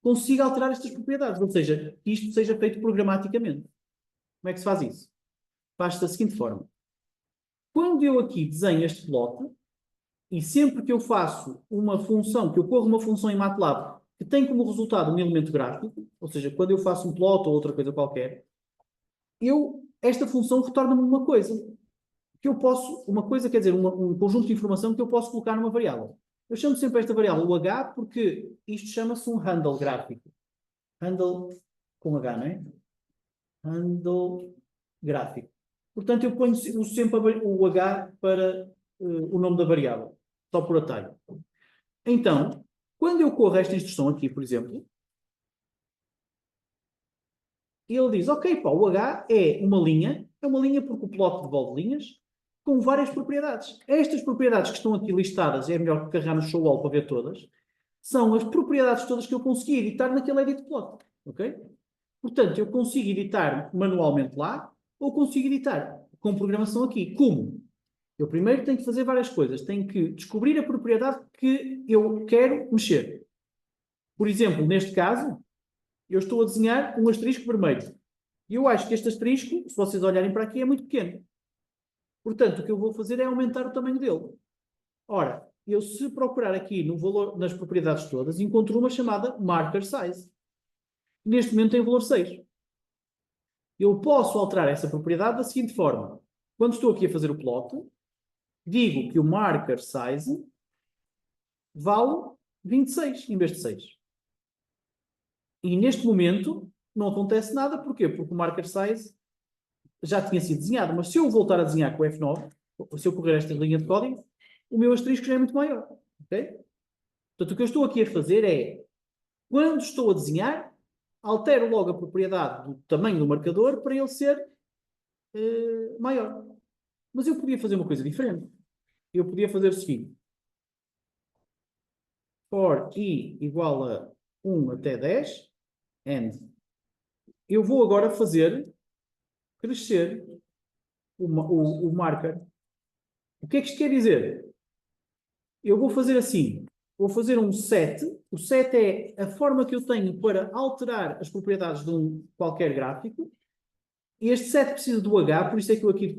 consiga alterar estas propriedades, ou seja, que isto seja feito programaticamente. Como é que se faz isso? Faz-se da seguinte forma. Quando eu aqui desenho este plot, e sempre que eu faço uma função, que eu corro uma função em MATLAB que tem como resultado um elemento gráfico, ou seja, quando eu faço um plot ou outra coisa qualquer, esta função retorna-me uma coisa. Que eu posso, uma coisa quer dizer, um conjunto de informação que eu posso colocar numa variável. Eu chamo sempre esta variável o H porque isto chama-se um handle gráfico. Handle com H, não é? Handle gráfico. Portanto, eu uso sempre o H para o nome da variável, só por atalho. Então, quando eu corro esta instrução aqui, por exemplo, ele diz, ok, pá, o H é uma linha porque o plot devolve linhas, com várias propriedades. Estas propriedades que estão aqui listadas, é melhor carregar no show all para ver todas, são as propriedades todas que eu consegui editar naquele edit plot, ok? Portanto, eu consigo editar manualmente lá, ou consigo editar com programação aqui. Como? Eu primeiro tenho que fazer várias coisas. Tenho que descobrir a propriedade que eu quero mexer. Por exemplo, neste caso, eu estou a desenhar um asterisco vermelho. E eu acho que este asterisco, se vocês olharem para aqui, é muito pequeno. Portanto, o que eu vou fazer é aumentar o tamanho dele. Ora, eu se procurar aqui no valor, nas propriedades todas, encontro uma chamada marker size. Neste momento tem valor 6. Eu posso alterar essa propriedade da seguinte forma. Quando estou aqui a fazer o plot, digo que o marker size vale 26 em vez de 6. E neste momento não acontece nada. Porquê? Porque o marker size já tinha sido desenhado. Mas se eu voltar a desenhar com o F9, se eu correr esta linha de código, o meu asterisco já é muito maior. Okay? Portanto, o que eu estou aqui a fazer é, quando estou a desenhar, altero logo a propriedade do tamanho do marcador para ele ser maior. Mas eu podia fazer uma coisa diferente. Eu podia fazer o seguinte. For i igual a 1 até 10, and eu vou agora fazer crescer o marker. O que é que isto quer dizer? Eu vou fazer assim. Vou fazer um set. O set é a forma que eu tenho para alterar as propriedades de qualquer gráfico. E este set precisa do H, por isso é que eu aqui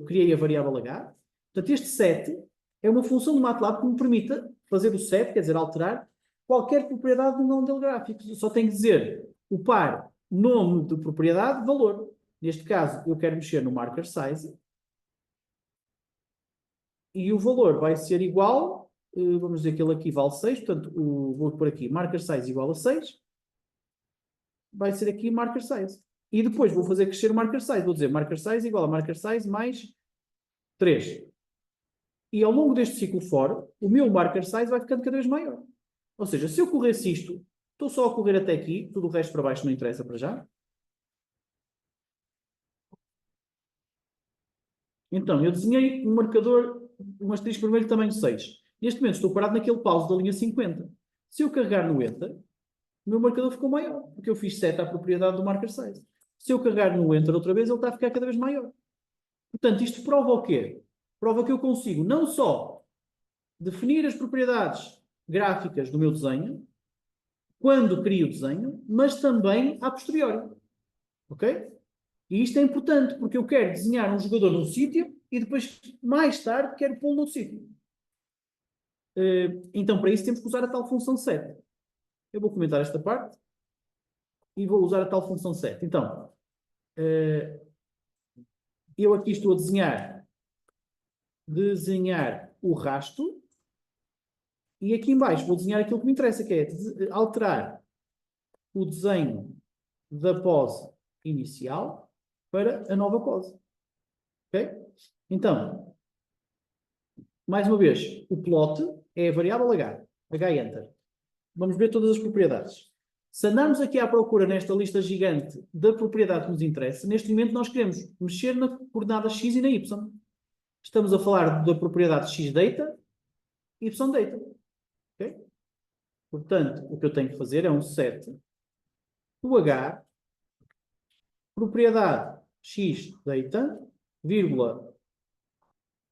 criei a variável H. Portanto, este set é uma função do MATLAB que me permite fazer o set, quer dizer, alterar qualquer propriedade de um modelo gráfico. Eu só tenho que dizer o par nome de propriedade, valor. Neste caso, eu quero mexer no marker size. E o valor vai ser igual, vamos dizer que ele aqui vale 6, portanto, vou pôr aqui marker size igual a 6. Vai ser aqui marker size. E depois vou fazer crescer o marker size. Vou dizer marker size igual a marker size mais 3. E ao longo deste ciclo for, o meu marker size vai ficando cada vez maior. Ou seja, se eu corresse isto, estou só a correr até aqui, tudo o resto para baixo não interessa para já. Então, eu desenhei um marcador, um asterisco vermelho tamanho 6. Neste momento estou parado naquele pause da linha 50. Se eu carregar no Enter, o meu marcador ficou maior, porque eu fiz set à propriedade do marker size. Se eu carregar no Enter outra vez, ele está a ficar cada vez maior. Portanto, isto prova o quê? Prova que eu consigo não só definir as propriedades gráficas do meu desenho, quando crio o desenho, mas também a posteriori. Ok? E isto é importante, porque eu quero desenhar um jogador num sítio e depois, mais tarde, quero pô-lo noutro sítio. Então, para isso, temos que usar a tal função set. Eu vou comentar esta parte e vou usar a tal função set. Então, eu aqui estou a desenhar o rasto e aqui em baixo vou desenhar aquilo que me interessa, que é alterar o desenho da pose inicial para a nova pose. Ok? Então, mais uma vez, o plot é a variável H. H-enter. Vamos ver todas as propriedades. Se andarmos aqui à procura nesta lista gigante da propriedade que nos interessa, neste momento nós queremos mexer na coordenada X e na Y. Estamos a falar da propriedade x-data, y-data. Ok? Portanto, o que eu tenho que fazer é um set do H, propriedade x-data, vírgula,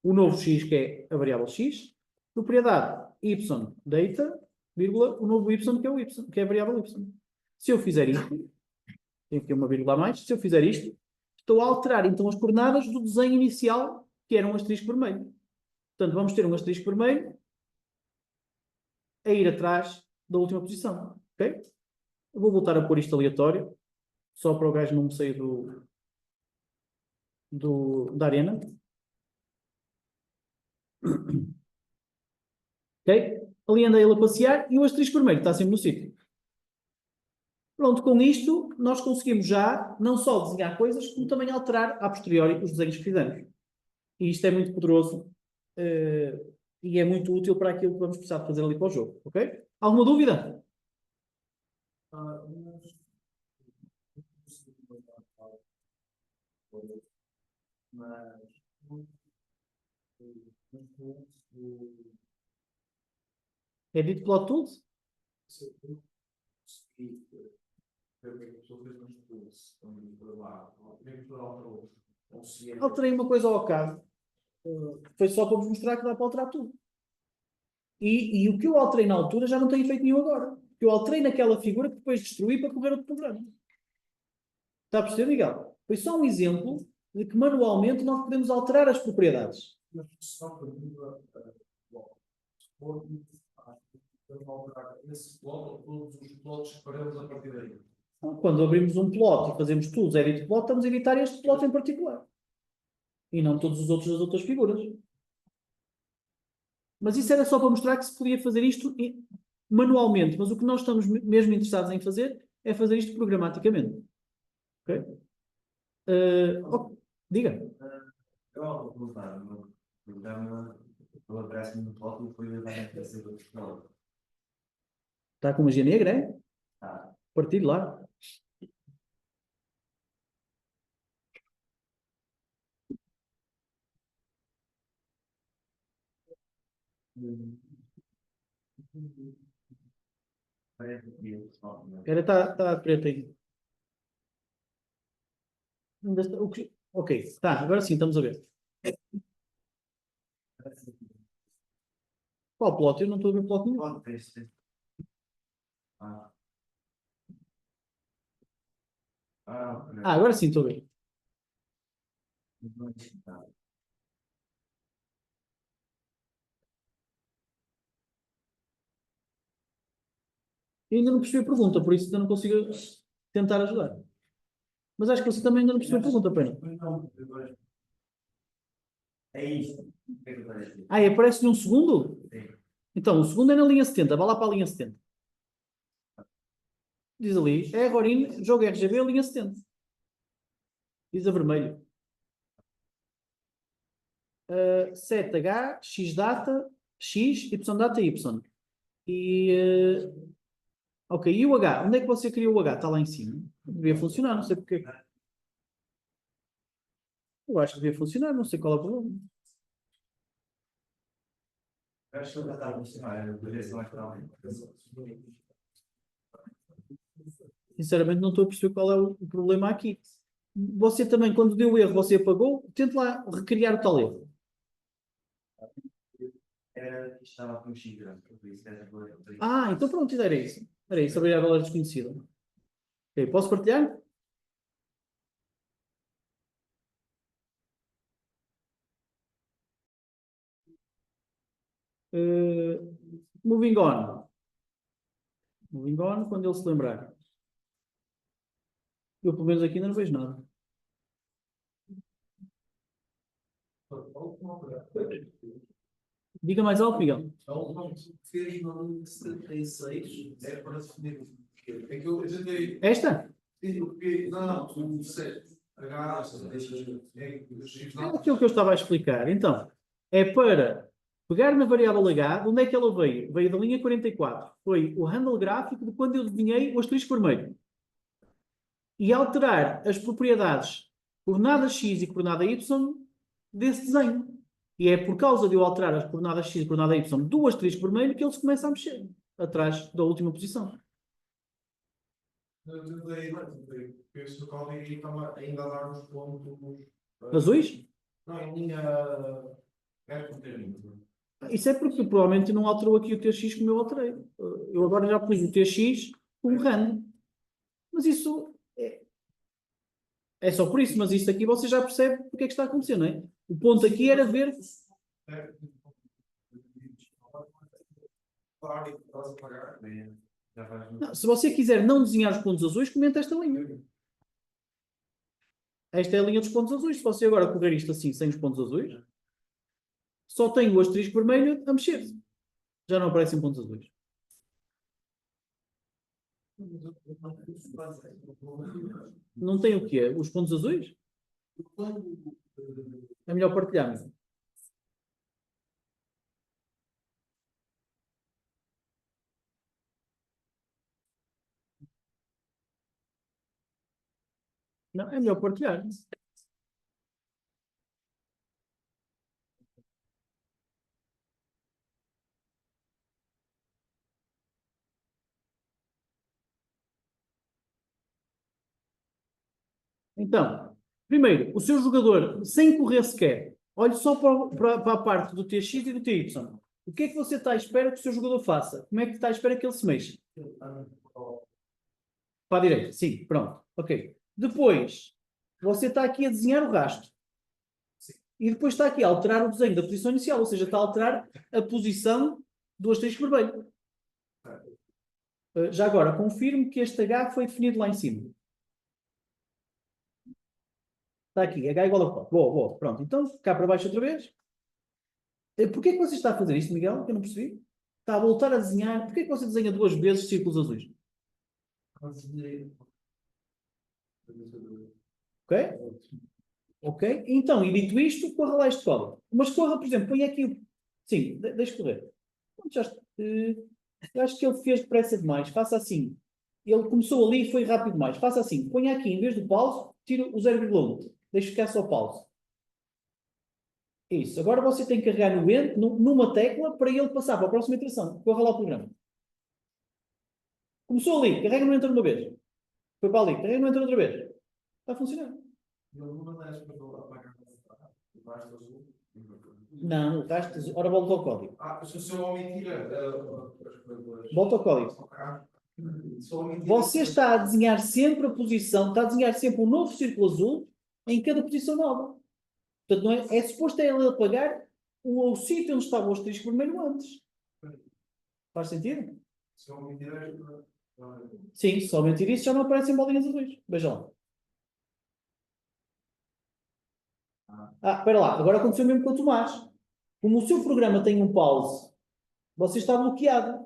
o novo x que é a variável x, propriedade y-data, vírgula, o novo y que é o y, que é a variável y. Se eu fizer isto, tenho aqui uma vírgula a mais, se eu fizer isto, estou a alterar então as coordenadas do desenho inicial, que era um asterisco vermelho. Portanto, vamos ter um asterisco vermelho a ir atrás da última posição. Ok? Eu vou voltar a pôr isto aleatório, só para o gajo não me sair da arena. Ok? Ali anda ele a passear e o asterisco vermelho está sempre no sítio. Pronto, com isto nós conseguimos já não só desenhar coisas, como também alterar a posteriori os desenhos que fizemos. E isto é muito poderoso e é muito útil para aquilo que vamos precisar de fazer ali para o jogo. Ok? Alguma dúvida? Edit Plot Tools? Alterei uma coisa ao acaso. Foi só para vos mostrar que dá para alterar tudo. E o que eu alterei na altura já não tem efeito nenhum agora. Eu alterei naquela figura que depois destruí para correr outro programa. Está a perceber, Miguel? Foi só um exemplo de que manualmente nós podemos alterar as propriedades. Esse plot, todos os plots que faremos a partir daí. Quando abrimos um plot e fazemos tools, edit plot, estamos a editar este plot em particular. E não todos os outros das outras figuras. Mas isso era só para mostrar que se podia fazer isto manualmente. Mas o que nós estamos mesmo interessados em fazer é fazer isto programaticamente. Ok? Diga. Eu vou perguntar, no programa, eu aparece-me no plot e depois vai aparecer outro plot. Está com magia negra, é? Tá. Partilho lá. Era, está preto aí. Ok, tá, agora sim, estamos a ver. Qual plot? Eu não estou a ver plot nenhum. Agora sim estou a ver. Eu ainda não percebi a pergunta, por isso ainda não consigo tentar ajudar. Mas acho que você também ainda não percebeu a pergunta, pena. É isto. Aparece-lhe um segundo? Sim. Então, o segundo é na linha 70. Vá lá para a linha 70. Diz ali, agora jogo RGB, linha 70. Diz a vermelho. Set H, X data, X, Y data, Y. Ok, e o H? Onde é que você criou o H? Está lá em cima. Devia funcionar, não sei porque. Eu acho que devia funcionar, não sei qual é o problema. Eu acho que eu já estava a funcionar, eu poderia ser mais calmo. Sinceramente, não estou a perceber qual é o problema aqui. Você também, quando deu o erro, você apagou? Tente lá recriar o tal erro. Era que estava com X grande, por isso era então pronto, era isso. Era isso, a variável era desconhecida. Ok, posso partilhar? Moving on. Moving on, quando ele se lembrar. Eu, pelo menos, aqui ainda não vejo nada. Diga mais alto, Miguel. A última que fez na linha 76 é para definir o que é que eu tentei. Esta? Não, o 7. H, É aquilo que eu estava a explicar. Então, é para pegar na variável H, de onde é que ela veio? Veio da linha 44. Foi o handle gráfico de quando eu desenhei o asterisco vermelho. E alterar as propriedades coordenada X e coordenada Y desse desenho. E é por causa de eu alterar as coordenadas X e coordenada Y do asterisco vermelho que ele se começa a mexer atrás da última posição. Esse código aí ainda dá uns pontos. Azuis? Não, em linha. É com termino. Isso é porque provavelmente não alterou aqui o TX como eu alterei. Eu agora já pus o TX como random. Mas isso é só por isso, mas isso aqui você já percebe porque é que está acontecendo, não é? O ponto aqui era ver. Não, se você quiser não desenhar os pontos azuis, comenta esta linha. Esta é a linha dos pontos azuis. Se você agora correr isto assim, sem os pontos azuis, só tem o asterisco vermelho a mexer-se. Já não aparecem pontos azuis. Não tem o quê? Os pontos azuis? É melhor partilhar mesmo. Não, é melhor partilhar. Então, primeiro, o seu jogador, sem correr sequer, olhe só para a parte do TX e do TY. O que é que você está à espera que o seu jogador faça? Como é que está à espera que ele se mexa? Para a direita, sim, pronto. Ok. Depois, você está aqui a desenhar o rastro. E depois está aqui a alterar o desenho da posição inicial, ou seja, está a alterar a posição do asterisco vermelho. Já agora, confirmo que este H foi definido lá em cima. Está aqui, H igual a 4. Boa, boa. Pronto, então cá para baixo outra vez. Porquê é que você está a fazer isto, Miguel? Que eu não percebi. Está a voltar a desenhar. Porquê é que você desenha duas vezes círculos azuis? Ok? Ok? Então, e dito isto, corra lá este código. Mas corra, por exemplo, põe aqui. Sim, deixa correr. Eu acho que ele fez depressa demais. Faça assim. Ele começou ali e foi rápido demais. Faça assim. Ponha aqui, em vez do pause, tira o 0,1. Deixa ficar só pause. Isso. Agora você tem que carregar no Enter, numa tecla, para ele passar para a próxima iteração. Corra lá o programa. Começou ali. Carrega no Enter uma vez. Foi para ali. Carrega no Enter outra vez. Está a funcionar. Não, o resto. Ora, volta ao código. Se eu omitir Volta ao código. Você está a desenhar sempre a posição, está a desenhar sempre um novo círculo azul em cada posição nova. Portanto, não é suposto ele apagar o sítio onde estava o asterisco vermelho antes. Faz sentido? Se eu omitir Sim, se só mentir isso já não aparecem bolinhas azuis. Veja lá. Espera lá, agora aconteceu mesmo com o Tomás. Como o seu programa tem um pause, você está bloqueado.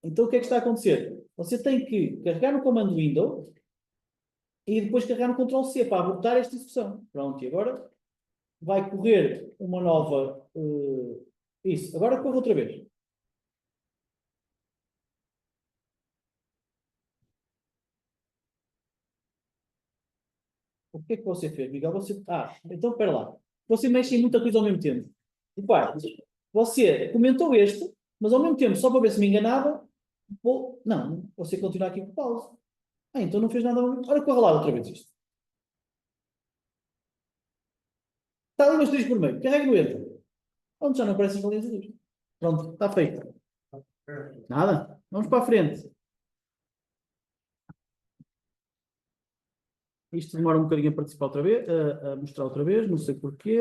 Então o que é que está a acontecer? Você tem que carregar no comando Windows e depois carregar no Ctrl C para abortar esta execução. Pronto, e agora vai correr uma nova... isso, agora corre outra vez. O que é que você fez, Miguel? Então, espera lá. Você mexe em muita coisa ao mesmo tempo. Repare, você comentou este, mas ao mesmo tempo, só para ver se me enganava, não, você continua aqui com pausa. Então não fez nada. Ora, corra lá outra vez isto. Está ali nos 3 por meio. Carrega no Enter. Onde já não aparecem as linhas azuis. Pronto, está feito. Nada? Vamos para a frente. Isto demora um bocadinho a participar outra vez, a mostrar outra vez, não sei porquê.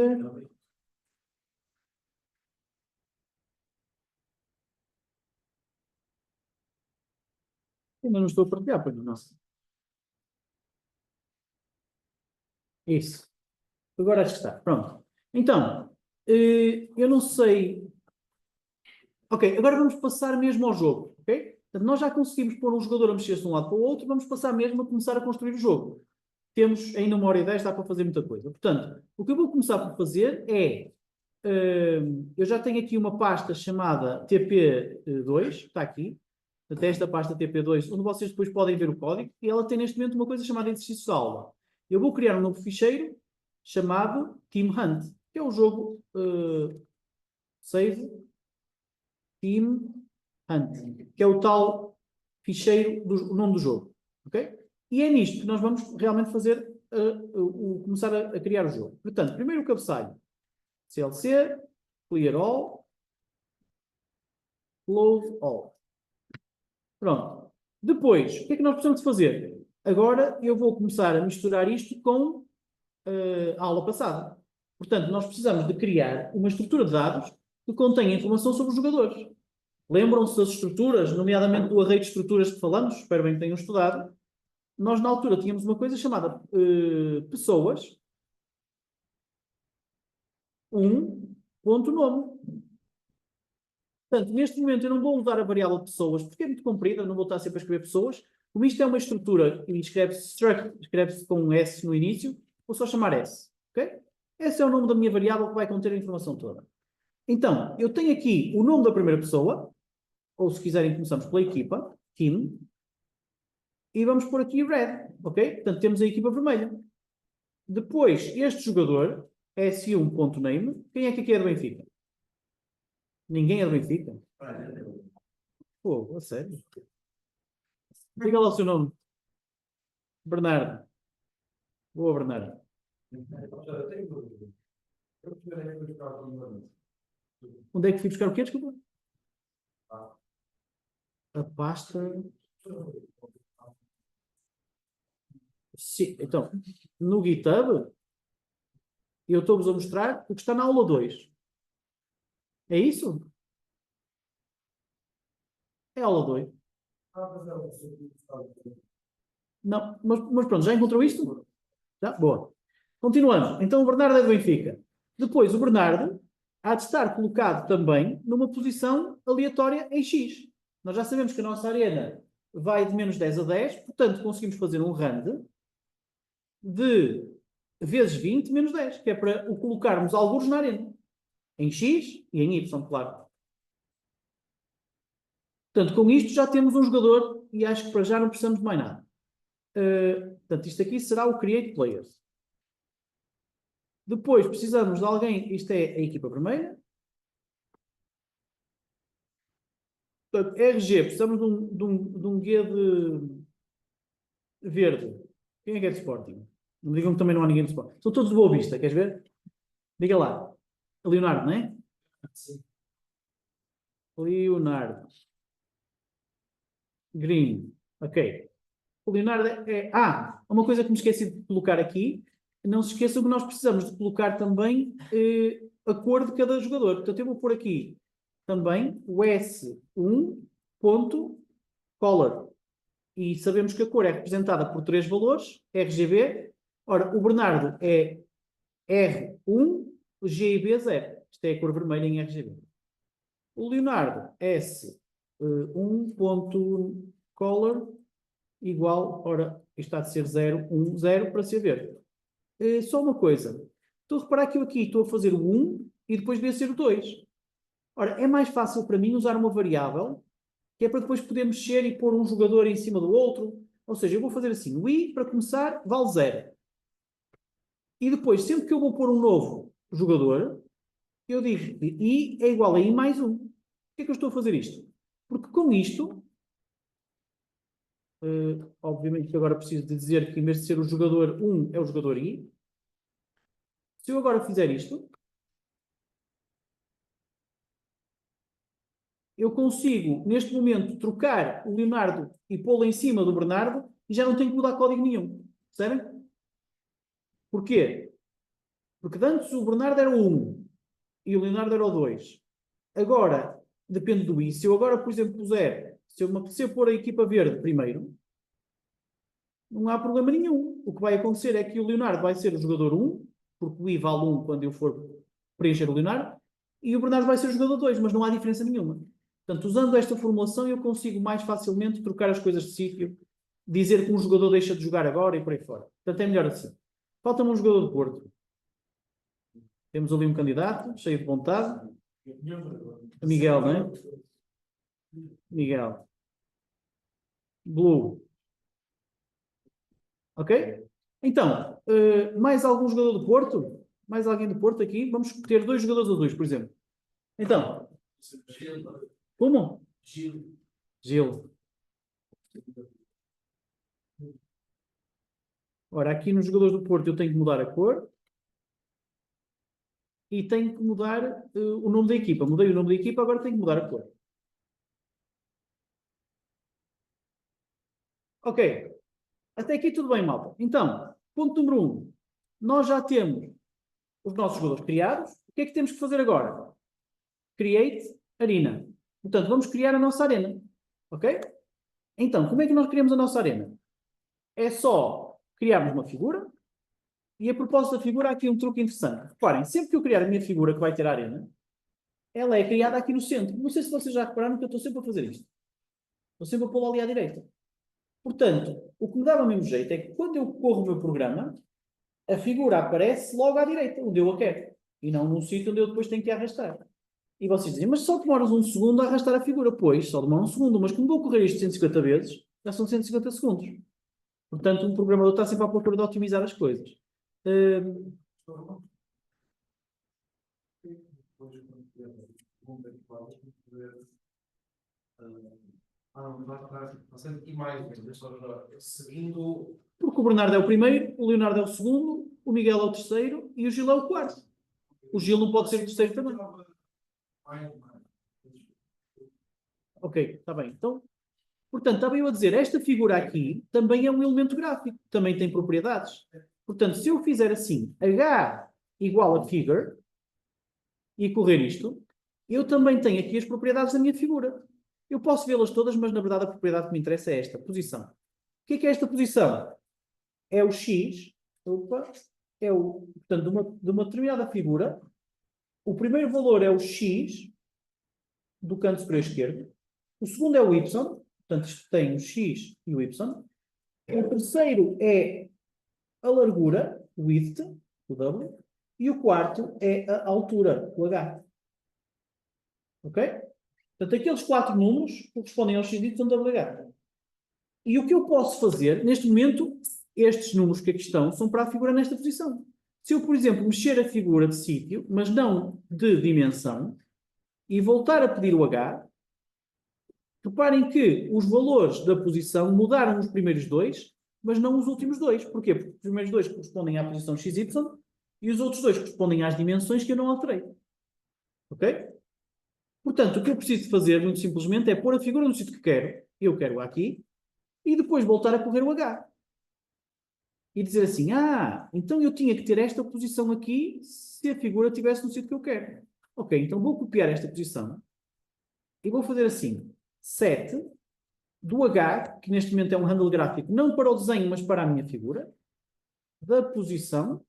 Ainda não estou a partilhar, pois não. Isso. Agora acho que está. Pronto. Então, eu não sei. Ok, agora vamos passar mesmo ao jogo. Ok? Portanto, nós já conseguimos pôr um jogador a mexer-se de um lado para o outro, vamos passar mesmo a começar a construir o jogo. Temos ainda 1h10, dá para fazer muita coisa. Portanto, o que eu vou começar por fazer é... eu já tenho aqui uma pasta chamada TP2, está aqui. Até esta pasta TP2, onde vocês depois podem ver o código, e ela tem neste momento uma coisa chamada exercício de aula. Eu vou criar um novo ficheiro chamado Team Hunt. que é o jogo Save Team Hunt, que é o tal ficheiro, o nome do jogo. Ok? E é nisto que nós vamos realmente fazer, começar a criar o jogo. Portanto, primeiro o cabeçalho. CLC, Clear All, Close All. Pronto. Depois, o que é que nós precisamos de fazer? Agora eu vou começar a misturar isto com a aula passada. Portanto, nós precisamos de criar uma estrutura de dados que contenha informação sobre os jogadores. Lembram-se das estruturas, nomeadamente do array de estruturas que falamos? Espero bem que tenham estudado. Nós, na altura, tínhamos uma coisa chamada pessoas, nome. Portanto, neste momento eu não vou usar a variável pessoas, porque é muito comprida, não vou estar sempre a escrever pessoas. Como isto é uma estrutura e escreve-se struct, escreve-se com um S no início, vou só chamar S. Okay? Esse é o nome da minha variável que vai conter a informação toda. Então, eu tenho aqui o nome da primeira pessoa, ou se quiserem começamos pela equipa, team, e vamos pôr aqui red, ok? Portanto, temos a equipa vermelha. Depois, este jogador, S1.name, quem é que aqui é do Benfica? Ninguém é do Benfica? Pô, a sério? Diga lá o seu nome. Bernardo. Boa, Bernardo. Onde é que fui buscar o quê, desculpa? A pasta... Sim, então, no GitHub, eu estou-vos a mostrar o que está na aula 2. É isso? É a aula 2. Não, mas pronto, já encontrou isto? Já? Boa. Continuando. Então o Bernardo é do Benfica. Depois o Bernardo há de estar colocado também numa posição aleatória em X. Nós já sabemos que a nossa arena vai de menos 10 a 10, portanto conseguimos fazer um rand de vezes 20 menos 10, que é para o colocarmos alguns na arena. Em X e em Y, claro. Portanto, com isto já temos um jogador e acho que para já não precisamos de mais nada. Portanto, isto aqui será o Create Players. Depois precisamos de alguém, isto é a equipa vermelha. Portanto, RG, precisamos de um guia de verde. Quem é que é de Sporting? Não me digam que também não há ninguém de Sporting. São todos de Boa Vista, queres ver? Diga lá. Leonardo, não é? Sim. Leonardo. Green. Ok. O Leonardo é... uma coisa que me esqueci de colocar aqui. Não se esqueçam que nós precisamos de colocar também a cor de cada jogador. Portanto, eu vou pôr aqui também o S1.color. E sabemos que a cor é representada por 3 valores, RGB. Ora, o Bernardo é R1, G e B 0. Isto é a cor vermelha em RGB. O Leonardo, S1.color igual, ora, isto há de ser 0, 1, 0 para ser verde. Só uma coisa. Estou a reparar que eu aqui estou a fazer o 1 e depois devia ser o 2. Ora, é mais fácil para mim usar uma variável que é para depois poder mexer e pôr um jogador em cima do outro. Ou seja, eu vou fazer assim, o I, para começar, vale 0. E depois, sempre que eu vou pôr um novo jogador, eu digo que I é igual a I mais 1. Por que é que eu estou a fazer isto? Porque com isto, obviamente que agora preciso de dizer que em vez de ser o jogador 1, é o jogador I. Se eu agora fizer isto, eu consigo, neste momento, trocar o Leonardo e pô-lo em cima do Bernardo e já não tenho que mudar código nenhum. Percebem? Porquê? Porque antes o Bernardo era o 1 e o Leonardo era o 2. Agora, depende do I. Se eu agora, por exemplo, puser, se eu me apetecer pôr a equipa verde primeiro, não há problema nenhum. O que vai acontecer é que o Leonardo vai ser o jogador 1, porque o I vale 1 quando eu for preencher o Leonardo, e o Bernardo vai ser o jogador 2, mas não há diferença nenhuma. Portanto, usando esta formulação, eu consigo mais facilmente trocar as coisas de sítio, dizer que um jogador deixa de jogar agora e por aí fora. Portanto, é melhor assim. Falta-me um jogador de Porto. Temos ali um candidato, cheio de vontade. Miguel, não é? Miguel. Blue. Ok? Então, mais algum jogador do Porto? Mais alguém do Porto aqui? Vamos ter 2 jogadores azuis, por exemplo. Então, como? Gil. Ora, aqui nos jogadores do Porto eu tenho que mudar a cor. E tenho que mudar o nome da equipa. Mudei o nome da equipa, agora tenho que mudar a cor. Ok. Até aqui tudo bem, malta. Então, ponto número 1. Nós já temos os nossos jogadores criados. O que é que temos que fazer agora? Create Arena. Portanto, vamos criar a nossa arena. Ok? Então, como é que nós criamos a nossa arena? É só criarmos uma figura. E a propósito da figura, há aqui um truque interessante. Reparem, sempre que eu criar a minha figura que vai ter a arena, ela é criada aqui no centro. Não sei se vocês já repararam que eu estou sempre a fazer isto. Estou sempre a pô-la ali à direita. Portanto, o que me dá o mesmo jeito é que quando eu corro o meu programa, a figura aparece logo à direita, onde eu a quero. E não num sítio onde eu depois tenho que arrastar. E vocês dizem, mas só demoras um segundo a arrastar a figura. Pois, só demora um segundo. Mas como vou correr isto 150 vezes, já são 150 segundos. Portanto, um programador está sempre à procura de otimizar as coisas. Seguindo. Porque o Bernardo é o primeiro, o Leonardo é o segundo, o Miguel é o terceiro e o Gil é o quarto. O Gil não pode ser o terceiro também. Ok, está bem. Então, portanto, estava eu a dizer, esta figura aqui também é um elemento gráfico, também tem propriedades. Portanto, se eu fizer assim, H igual a figure, e correr isto, eu também tenho aqui as propriedades da minha figura. Eu posso vê-las todas, mas na verdade a propriedade que me interessa é esta, posição. O que é esta posição? É o X, portanto, de uma determinada figura, o primeiro valor é o X, do canto superior esquerdo, o segundo é o Y, portanto, isto tem o X e o Y, o terceiro é a largura, o width, o W, e o quarto é a altura, o H. Ok? Portanto, aqueles 4 números correspondem aos x são WH. E o que eu posso fazer, neste momento, estes números que aqui estão, são para a figura nesta posição. Se eu, por exemplo, mexer a figura de sítio, mas não de dimensão, e voltar a pedir o H, reparem que os valores da posição mudaram os primeiros dois, mas não os últimos dois. Porquê? Porque os primeiros dois correspondem à posição XY e os outros dois correspondem às dimensões que eu não alterei. Ok? Portanto, o que eu preciso fazer, muito simplesmente, é pôr a figura no sítio que quero. Eu quero aqui. E depois voltar a correr o H. E dizer assim, então eu tinha que ter esta posição aqui se a figura estivesse no sítio que eu quero. Ok, então vou copiar esta posição. E vou fazer assim, set do H, que neste momento é um handle gráfico, não para o desenho, mas para a minha figura, da posição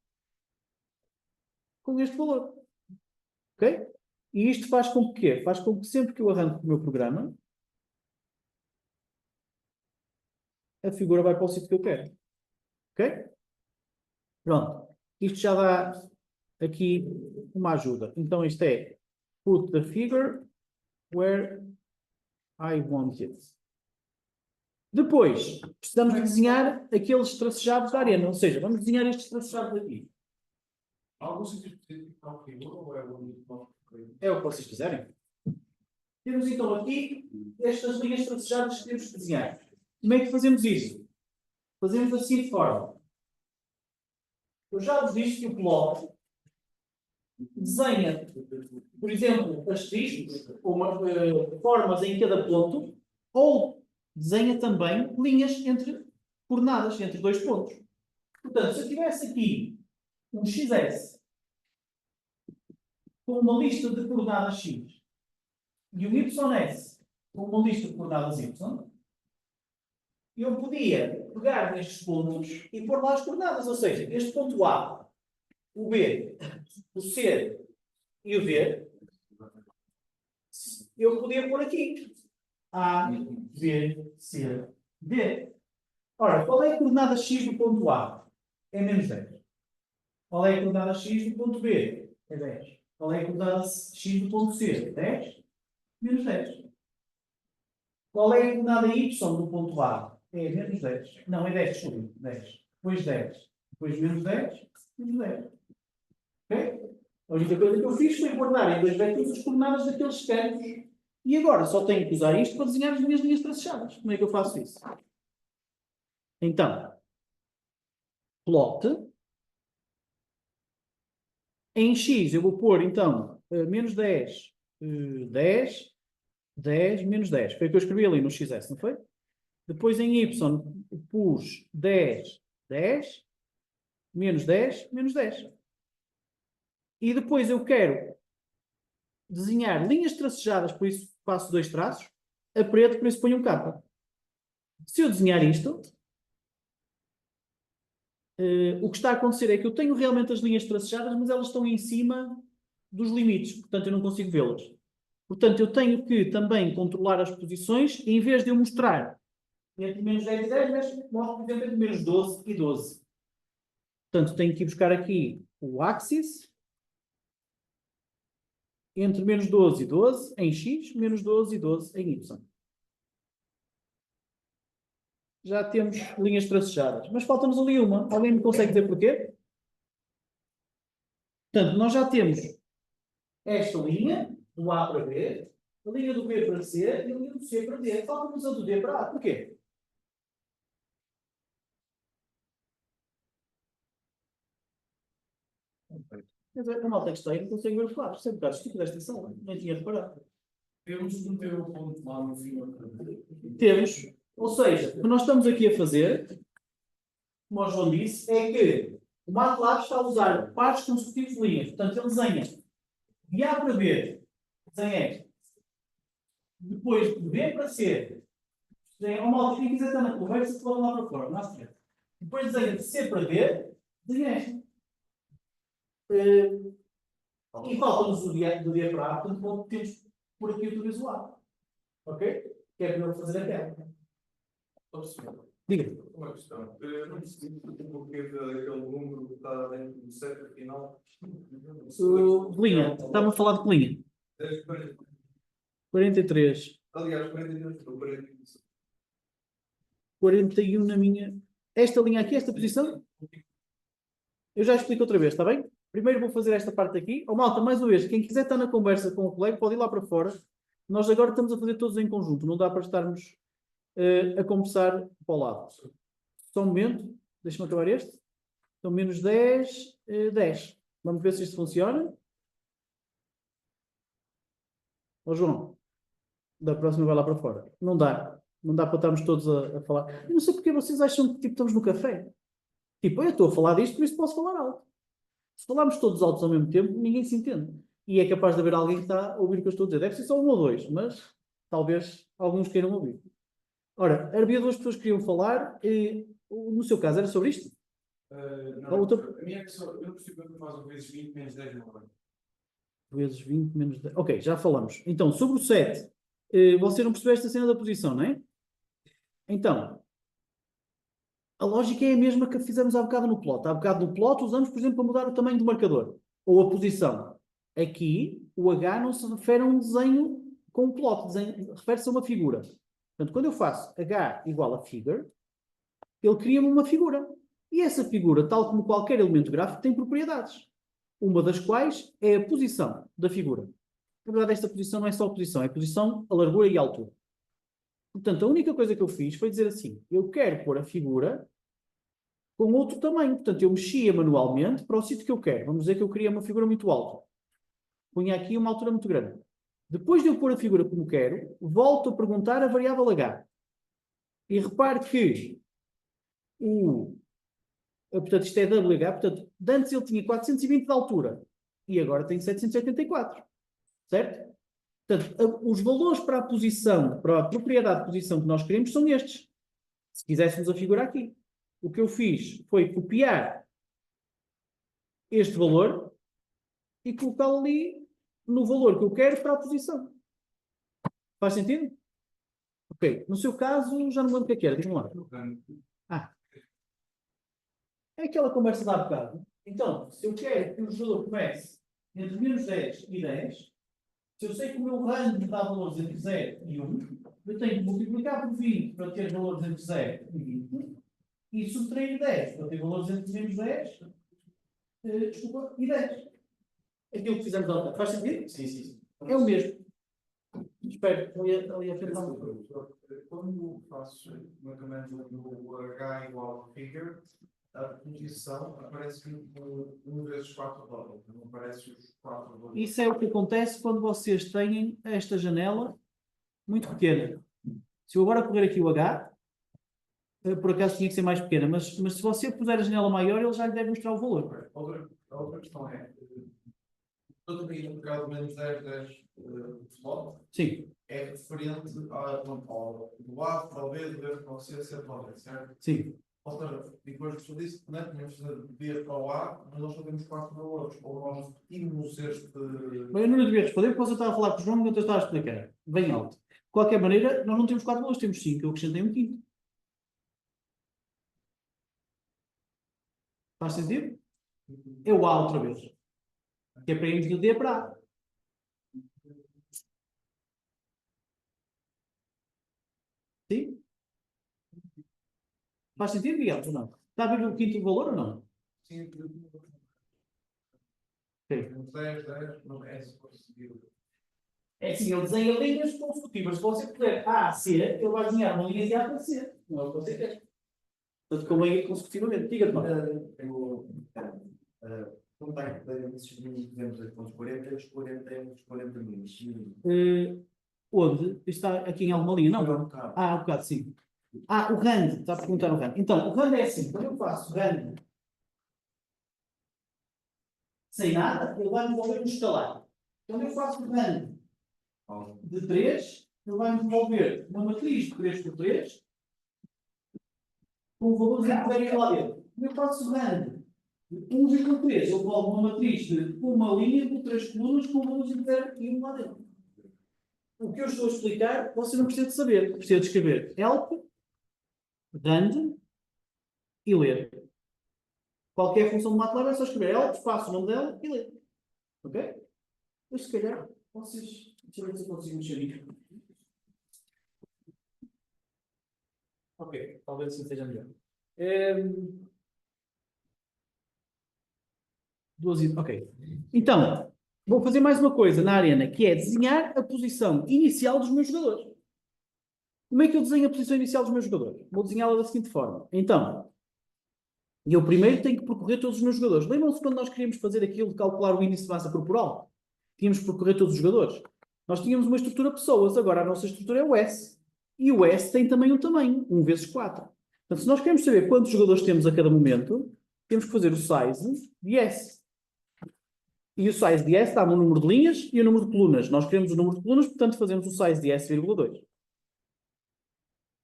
com este valor. Ok? E isto faz com que quê? Faz com que sempre que eu arranco o meu programa, a figura vai para o sítio que eu quero. Ok? Pronto. Isto já dá aqui uma ajuda. Então isto é put the figure where I want it. Depois, precisamos de desenhar aqueles tracejados da arena. Ou seja, vamos desenhar estes tracejados aqui. Algum sítio específico para o figura ou é o único? É o que vocês quiserem. Temos então aqui estas linhas tracejadas que temos que desenhar. Como é que fazemos isso? Fazemos assim de forma. Eu já vos disse que o Plot desenha, por exemplo, asteriscos, ou formas em cada ponto, ou desenha também linhas entre coordenadas, entre 2 pontos. Portanto, se eu tivesse aqui um XS com uma lista de coordenadas X e um YS com uma lista de coordenadas Y, eu podia pegar nestes pontos e pôr lá as coordenadas. Ou seja, este ponto A, o B, o C e o D, eu podia pôr aqui. A, B, C, D. Ora, qual é a coordenada X do ponto A? É menos 10. Qual é a coordenada X do ponto B? É 10. Qual é a coordenada X do ponto C? 10. Menos 10. Qual é a coordenada Y do ponto A? É menos 10. Não, é 10, desculpa. 10. Depois 10. Depois menos 10. Menos 10. Ok? A única coisa que eu fiz foi guardar em dois vetores as coordenadas daqueles campos. E agora só tenho que usar isto para desenhar as minhas linhas traçadas. Como é que eu faço isso? Então, plot. Em x eu vou pôr, então, menos 10, 10, 10, menos 10. Foi o que eu escrevi ali no XS, não foi? Depois em y pus 10, 10, menos 10, menos 10. E depois eu quero desenhar linhas tracejadas, por isso faço dois traços, a preto, por isso ponho um K. Se eu desenhar isto, o que está a acontecer é que eu tenho realmente as linhas tracejadas, mas elas estão em cima dos limites, portanto eu não consigo vê-las. Portanto, eu tenho que também controlar as posições, e em vez de eu mostrar entre menos 10 e 10, mostro, por exemplo, entre menos 12 e 12. Portanto, tenho que ir buscar aqui o axis, entre menos 12 e 12 em x, menos 12 e 12 em y. Já temos linhas tracejadas. Mas falta-nos ali uma. Alguém me consegue dizer porquê? Portanto, nós já temos esta linha, do A para B, a linha do B para C e a linha do C para D. Falta-nos a do D para A. Porquê? Mas a malta que está aí não consegue ver o quadro. Sempre está estúpido esta sala. Nem tinha reparado. Temos que meter o ponto lá no fim. Temos. Ou seja, o que nós estamos aqui a fazer, como o João disse, é que o MATLAB está a usar pares consecutivos de linhas. Portanto, ele desenha de A para B, desenha esta. Depois, de B para C, desenha uma malta. Quem quiser estar na conversa, se lá para fora. Não há segredo. Depois desenha de C para D, desenha esta. E falta-nos do dia para A, portanto, temos por aqui o visual. Ok? Que é para eu fazer a tela. Diga. Uma questão. Eu não percebi o porquê daquele número que está dentro do set final. De linha. Estava a falar de que linha? 43. Aliás, 42 ou 42. 41 na minha. Esta linha aqui, esta posição? Eu já explico outra vez, está bem? Primeiro vou fazer esta parte aqui. Oh, malta, mais uma vez, quem quiser estar na conversa com o colega pode ir lá para fora. Nós agora estamos a fazer todos em conjunto. Não dá para estarmos a conversar para o lado. Só um momento. Deixa-me acabar este. Então, menos 10, 10. Vamos ver se isto funciona. Ó, João, da próxima vai lá para fora. Não dá. Não dá para estarmos todos a falar. Eu não sei porque vocês acham que tipo, estamos no café. Tipo, eu estou a falar disto, por isso posso falar alto. Se falarmos todos altos ao mesmo tempo, ninguém se entende. E é capaz de haver alguém que está a ouvir o que eu estou a dizer. Deve ser só um ou dois, mas talvez alguns queiram ouvir. Ora, havia duas pessoas que queriam falar. No seu caso, era sobre isto? Não, a minha é que só, eu não percebo que faz o vezes 20 menos 10 não vai. Vezes 20 menos 10. Ok, já falamos. Então, sobre o 7, você não percebeu esta cena da posição, não é? Então, a lógica é a mesma que fizemos há bocado no plot. Há bocado no plot usamos, por exemplo, para mudar o tamanho do marcador. Ou a posição. Aqui, o H não se refere a um desenho com o plot. Refere-se a uma figura. Portanto, quando eu faço H igual a figure, ele cria-me uma figura. E essa figura, tal como qualquer elemento gráfico, tem propriedades. Uma das quais é a posição da figura. Na verdade, esta posição não é só a posição, é a posição, a largura e a altura. Portanto, a única coisa que eu fiz foi dizer assim, eu quero pôr a figura com outro tamanho. Portanto, eu mexia manualmente para o sítio que eu quero. Vamos dizer que eu queria uma figura muito alta. Punha aqui uma altura muito grande. Depois de eu pôr a figura como quero, volto a perguntar a variável H. E repare que portanto, isto é WH. Portanto, antes ele tinha 420 de altura. E agora tem 784. Certo? Portanto, os valores para a posição, para a propriedade de posição que nós queremos são estes. Se quiséssemos a figura aqui. O que eu fiz foi copiar este valor e colocá-lo ali no valor que eu quero para a posição. Faz sentido? Ok. No seu caso, já não lembro o que é que era. Diz-me lá. É aquela conversa de há bocado. Então, se eu quero que o jogador comece entre menos 10 e 10, se eu sei que o meu range me dá valores entre 0 e 1, eu tenho que multiplicar por 20 para ter valores entre 0 e 20 e subtrair 10 para ter valores entre menos 10 e 10. aquilo que fizemos ontem. Faz sentido? Sim, sim, sim. É o mesmo. Espero, ali a frente. Quando faço uma command no H igual figure, a posição aparece 1 vezes 4 dólares, não aparece os 4 dólares. Isso é o que acontece quando vocês têm esta janela muito pequena. Se eu agora correr aqui o H, por acaso tinha que ser mais pequena, mas se você puser a janela maior, ele já lhe deve mostrar o valor. A outra questão é, todo o indicado menos 10, 10 slot Sim, é referente ao do A para o B, do B para o C, C para o D, certo? sim. Ou seja, depois de tudo isso, né, tínhamos de B para o A, mas nós só temos 4 valores. Ou nós repetimos este. Bem, eu não lhe devia responder porque você estava a falar com o João enquanto eu estava a explicar. Bem alto. De qualquer maneira, nós não temos 4 valores, temos 5. Eu acrescentei um quinto. Faz sentido? É o A outra vez. Que é para irmos do D para A. Sim? Faz sentido, Miguel, ou não? Está a ver o quinto valor ou não? Sim, Ok. 10, 10, não é se conseguir. É assim, ele desenha linhas consecutivas. Se você puder A a C, ele vai desenhar uma linha de A para C. Não é o que você quer. Portanto, convém consecutivamente. Diga-te, mano. Como está esses mínimos que temos aqui com os 40, os 40 mínimos. Onde? Isto está aqui em alguma linha? Não. Um bocado. Ah, um bocado, sim. Ah, o RAND. Está a perguntar o RAND. Então, o RAND é assim. Quando eu faço RAND sem nada, ele vai me devolver um escalar. Quando eu faço RAND de 3, ele vai me devolver uma matriz de 3 por 3 com valores que puderem lá dentro. Quando eu faço RAND de 1,3, eu devolvo uma matriz de uma linha de 3 colunas com valores de 0 e 1 lá dentro. O que eu estou a explicar, você não precisa de saber. Precisa de escrever help, rand e ler. Qualquer função de MATLAB é só escrever help, espaço, o nome dela e ler. Ok? Mas se calhar, vocês... Deixa eu ver se eu consigo mexer isto. Ok, talvez assim seja melhor. Ok. Então, vou fazer mais uma coisa na arena, que é desenhar a posição inicial dos meus jogadores. Como é que eu desenho a posição inicial dos meus jogadores? Vou desenhá-la da seguinte forma. Então, eu primeiro tenho que percorrer todos os meus jogadores. Lembram-se quando nós queríamos fazer aquilo de calcular o índice de massa corporal? Tínhamos que percorrer todos os jogadores. Nós tínhamos uma estrutura pessoas, agora a nossa estrutura é o S. E o S tem também um tamanho, 1 vezes 4. Portanto, se nós queremos saber quantos jogadores temos a cada momento, temos que fazer o size de S. E o size de S dá-me o número de linhas e o número de colunas. Nós queremos o número de colunas, portanto fazemos o size de S,2.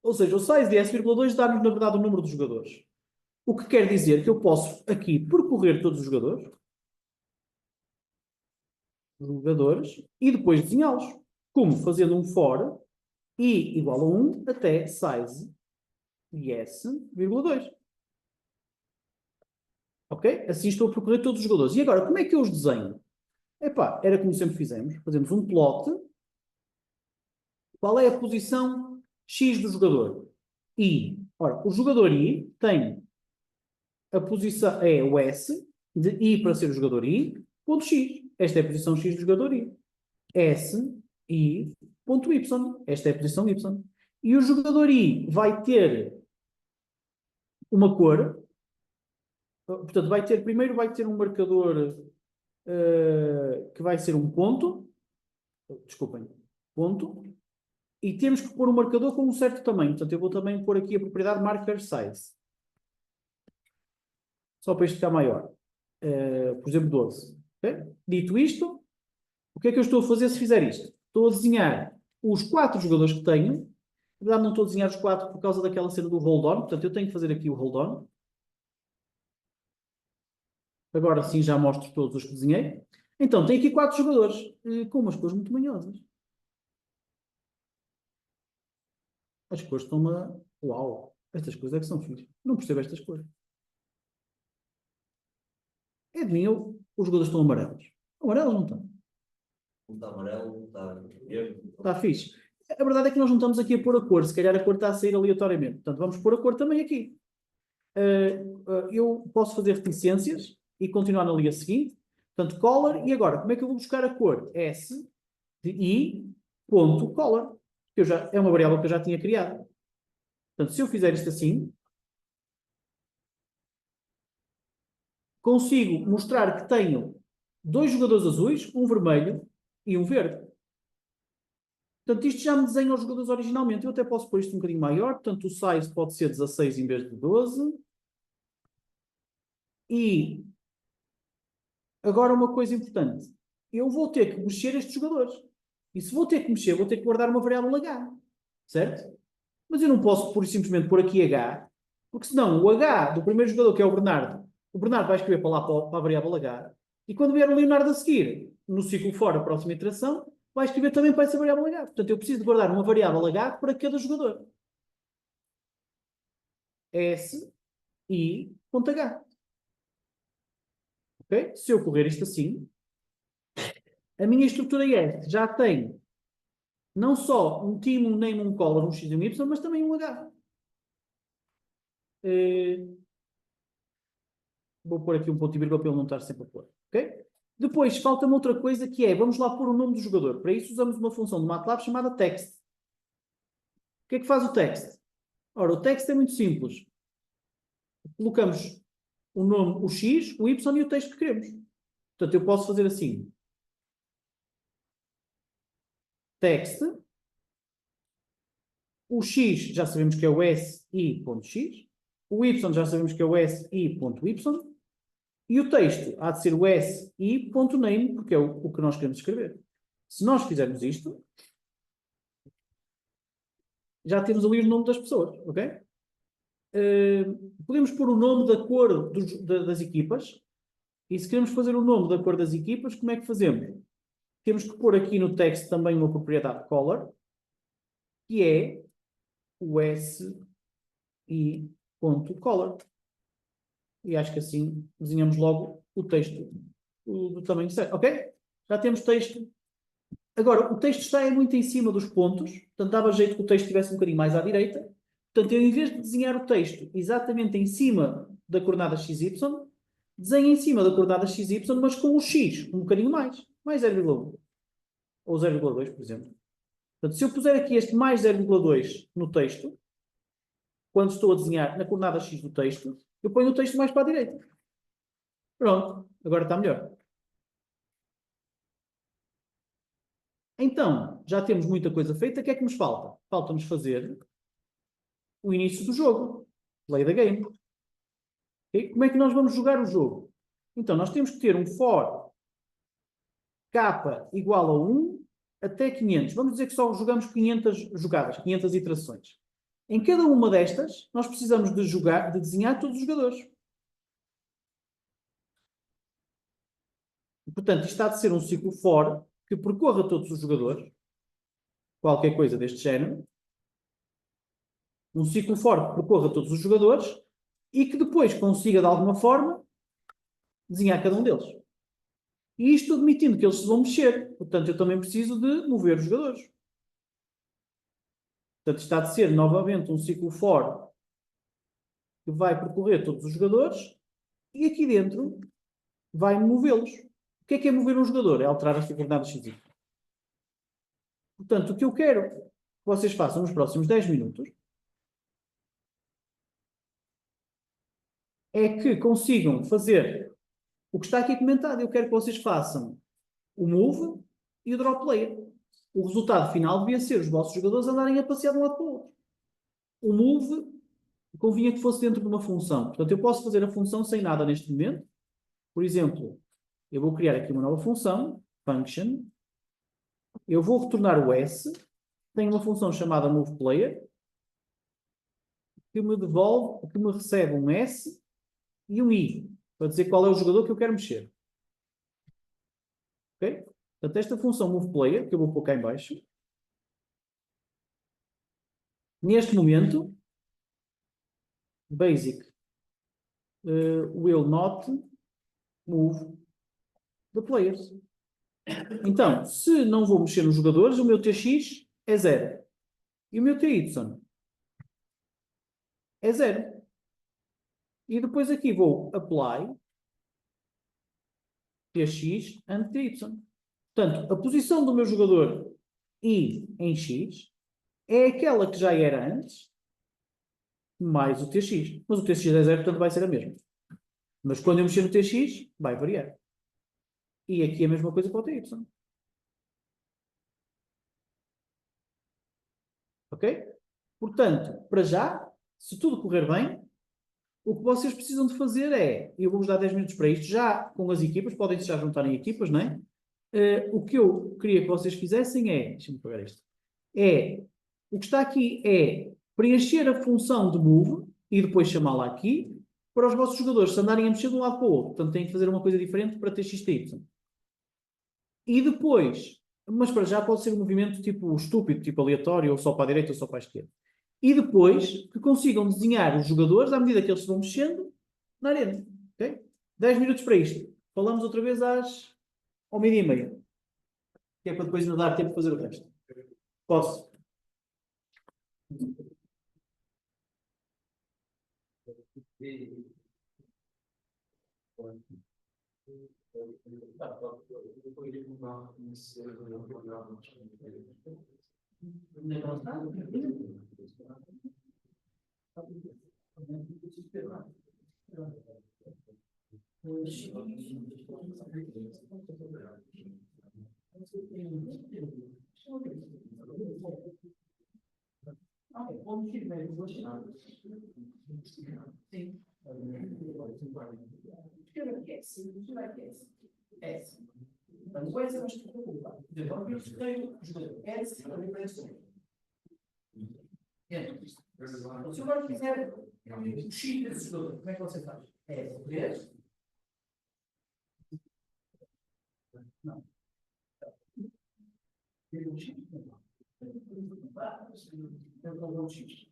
Ou seja, o size de S,2 dá-nos, na verdade, o número dos jogadores. O que quer dizer que eu posso aqui percorrer todos os jogadores e depois desenhá-los. Como? Fazendo um for i igual a 1 até size de S,2. Ok? Assim estou a percorrer todos os jogadores. E agora, como é que eu os desenho? Epá, era como sempre fizemos. Fazemos um plot. Qual é a posição X do jogador? I. Ora, o jogador I tem a posição, é o S, de I para ser o jogador I, ponto X. Esta é a posição X do jogador I. S, I, ponto Y. Esta é a posição Y. E o jogador I vai ter uma cor. Portanto, primeiro vai ter um marcador que vai ser um ponto. Desculpem. Ponto. E temos que pôr um marcador com um certo tamanho. Portanto, eu vou também pôr aqui a propriedade marker size. Só para isto ficar maior. Por exemplo, 12. Okay? Dito isto, o que é que eu estou a fazer se fizer isto? Estou a desenhar os 4 jogadores que tenho. Na verdade, não estou a desenhar os 4 por causa daquela cena do hold on. Portanto, eu tenho que fazer aqui o hold on. Agora sim já mostro todos os que desenhei. Então, tenho aqui 4 jogadores com umas cores muito manhosas. As cores estão a... Uau! Estas cores é que são fixas. Não percebo estas cores. É de mim, os jogadores estão amarelos. Amarelos não estão. Um está amarelo, um está verde. Está fixe. A verdade é que nós não estamos aqui a pôr a cor. Se calhar a cor está a sair aleatoriamente. Portanto, vamos pôr a cor também aqui. Eu posso fazer reticências e continuar na linha seguinte. Portanto, color, e agora, como é que eu vou buscar a cor? S de I ponto color. Que é uma variável que eu já tinha criado. Portanto, se eu fizer isto assim, consigo mostrar que tenho 2 jogadores azuis, um vermelho e um verde. Portanto, isto já me desenha os jogadores originalmente. Eu até posso pôr isto um bocadinho maior. Portanto, o size pode ser 16 em vez de 12. E agora uma coisa importante. Eu vou ter que mexer estes jogadores. E se vou ter que mexer, vou ter que guardar uma variável H. Certo? Mas eu não posso simplesmente pôr aqui H, porque senão o H do primeiro jogador, que é o Bernardo vai escrever para lá para a variável H, e quando vier o Leonardo a seguir, no ciclo for, a próxima iteração, vai escrever também para essa variável H. Portanto, eu preciso de guardar uma variável H para cada jogador. S, I, ponto H. Ok? Se eu correr isto assim, a minha estrutura S já tem não só um team, um name, um color, um X e um Y, mas também um H. Vou pôr aqui um ponto e vírgula para ele não estar sempre a pôr. Ok? Depois, falta-me outra coisa que é, vamos lá pôr o nome do jogador. Para isso usamos uma função de MATLAB chamada text. O que é que faz o text? Ora, o text é muito simples. Colocamos o nome, o X, o Y e o texto que queremos. Portanto, eu posso fazer assim. Text. O X já sabemos que é o SI.x. O Y já sabemos que é o SI.y. E o texto há de ser o SI.name, porque é o que nós queremos escrever. Se nós fizermos isto, já temos ali o nome das pessoas, ok? Podemos pôr o nome da cor das equipas. E se queremos fazer o nome da cor das equipas, como é que fazemos? Temos que pôr aqui no texto também uma propriedade color, que é o SI.color. E acho que assim desenhamos logo o texto do tamanho certo, ok? Já temos texto. Agora, o texto está muito em cima dos pontos, portanto dava jeito que o texto estivesse um bocadinho mais à direita. Portanto, eu, em vez de desenhar o texto exatamente em cima da coordenada XY, desenho em cima da coordenada XY, mas com o X um bocadinho mais 0,1 ou 0,2, por exemplo. Portanto, se eu puser aqui este mais 0,2 no texto, quando estou a desenhar na coordenada X do texto, eu ponho o texto mais para a direita. Pronto, agora está melhor. Então, já temos muita coisa feita, o que é que nos falta? Falta-nos fazer o início do jogo. Play the game. Okay? Como é que nós vamos jogar o jogo? Então, nós temos que ter um for k igual a 1 até 500. Vamos dizer que só jogamos 500 jogadas, 500 iterações. Em cada uma destas, nós precisamos de desenhar todos os jogadores. E, portanto, isto há de ser um ciclo for que percorra todos os jogadores, qualquer coisa deste género. Um ciclo for que percorra todos os jogadores e que depois consiga, de alguma forma, desenhar cada um deles. E isto admitindo que eles se vão mexer. Portanto, eu também preciso de mover os jogadores. Portanto, isto há de ser novamente um ciclo for que vai percorrer todos os jogadores e aqui dentro vai movê-los. O que é mover um jogador? É alterar as coordenadas x. Portanto, o que eu quero que vocês façam nos próximos 10 minutos é que consigam fazer o que está aqui comentado. Eu quero que vocês façam o move e o drop player. O resultado final devia ser os vossos jogadores andarem a passear de um lado para o outro. O move convinha que fosse dentro de uma função. Portanto, eu posso fazer a função sem nada neste momento. Por exemplo, eu vou criar aqui uma nova função, function. Eu vou retornar o S. Tenho uma função chamada movePlayer que me devolve, que me recebe um S e um I, para dizer qual é o jogador que eu quero mexer. Ok? Portanto, esta função movePlayer, que eu vou pôr cá em baixo, neste momento, basic will not move the players. Então, se não vou mexer nos jogadores, o meu TX é 0. E o meu TY é 0. E depois aqui vou apply. TX ante TY. Portanto, a posição do meu jogador I em X é aquela que já era antes, mais o TX. Mas o TX é 0, portanto vai ser a mesma. Mas quando eu mexer no TX, vai variar. E aqui é a mesma coisa para o TY. Ok? Portanto, para já, se tudo correr bem, o que vocês precisam de fazer é, eu vou-vos dar 10 minutos para isto, já com as equipas, podem-se já juntar em equipas, não é? O que eu queria que vocês fizessem é, deixa-me pegar isto, o que está aqui é preencher a função de move e depois chamá-la aqui para os vossos jogadores se andarem a mexer de um lado para o outro. Portanto, têm que fazer uma coisa diferente para ter XTY. E depois, mas para já pode ser um movimento tipo estúpido, tipo aleatório, ou só para a direita ou só para a esquerda. E depois que consigam desenhar os jogadores à medida que eles se vão mexendo na arena. Okay? 10 minutos para isto. Falamos outra vez ao meio-dia e meia. Que é para depois não dar tempo de fazer o resto. Posso? Se agora quiser o X desse jogador, como é que você faz? É 3? Não. O X? Eu não vou o X.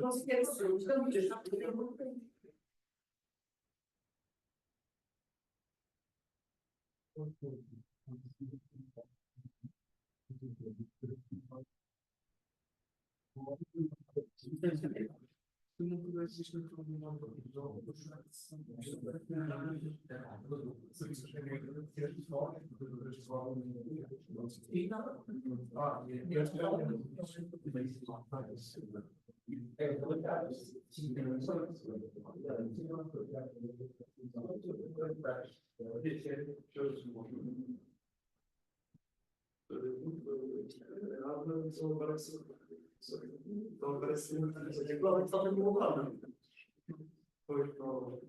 Você quer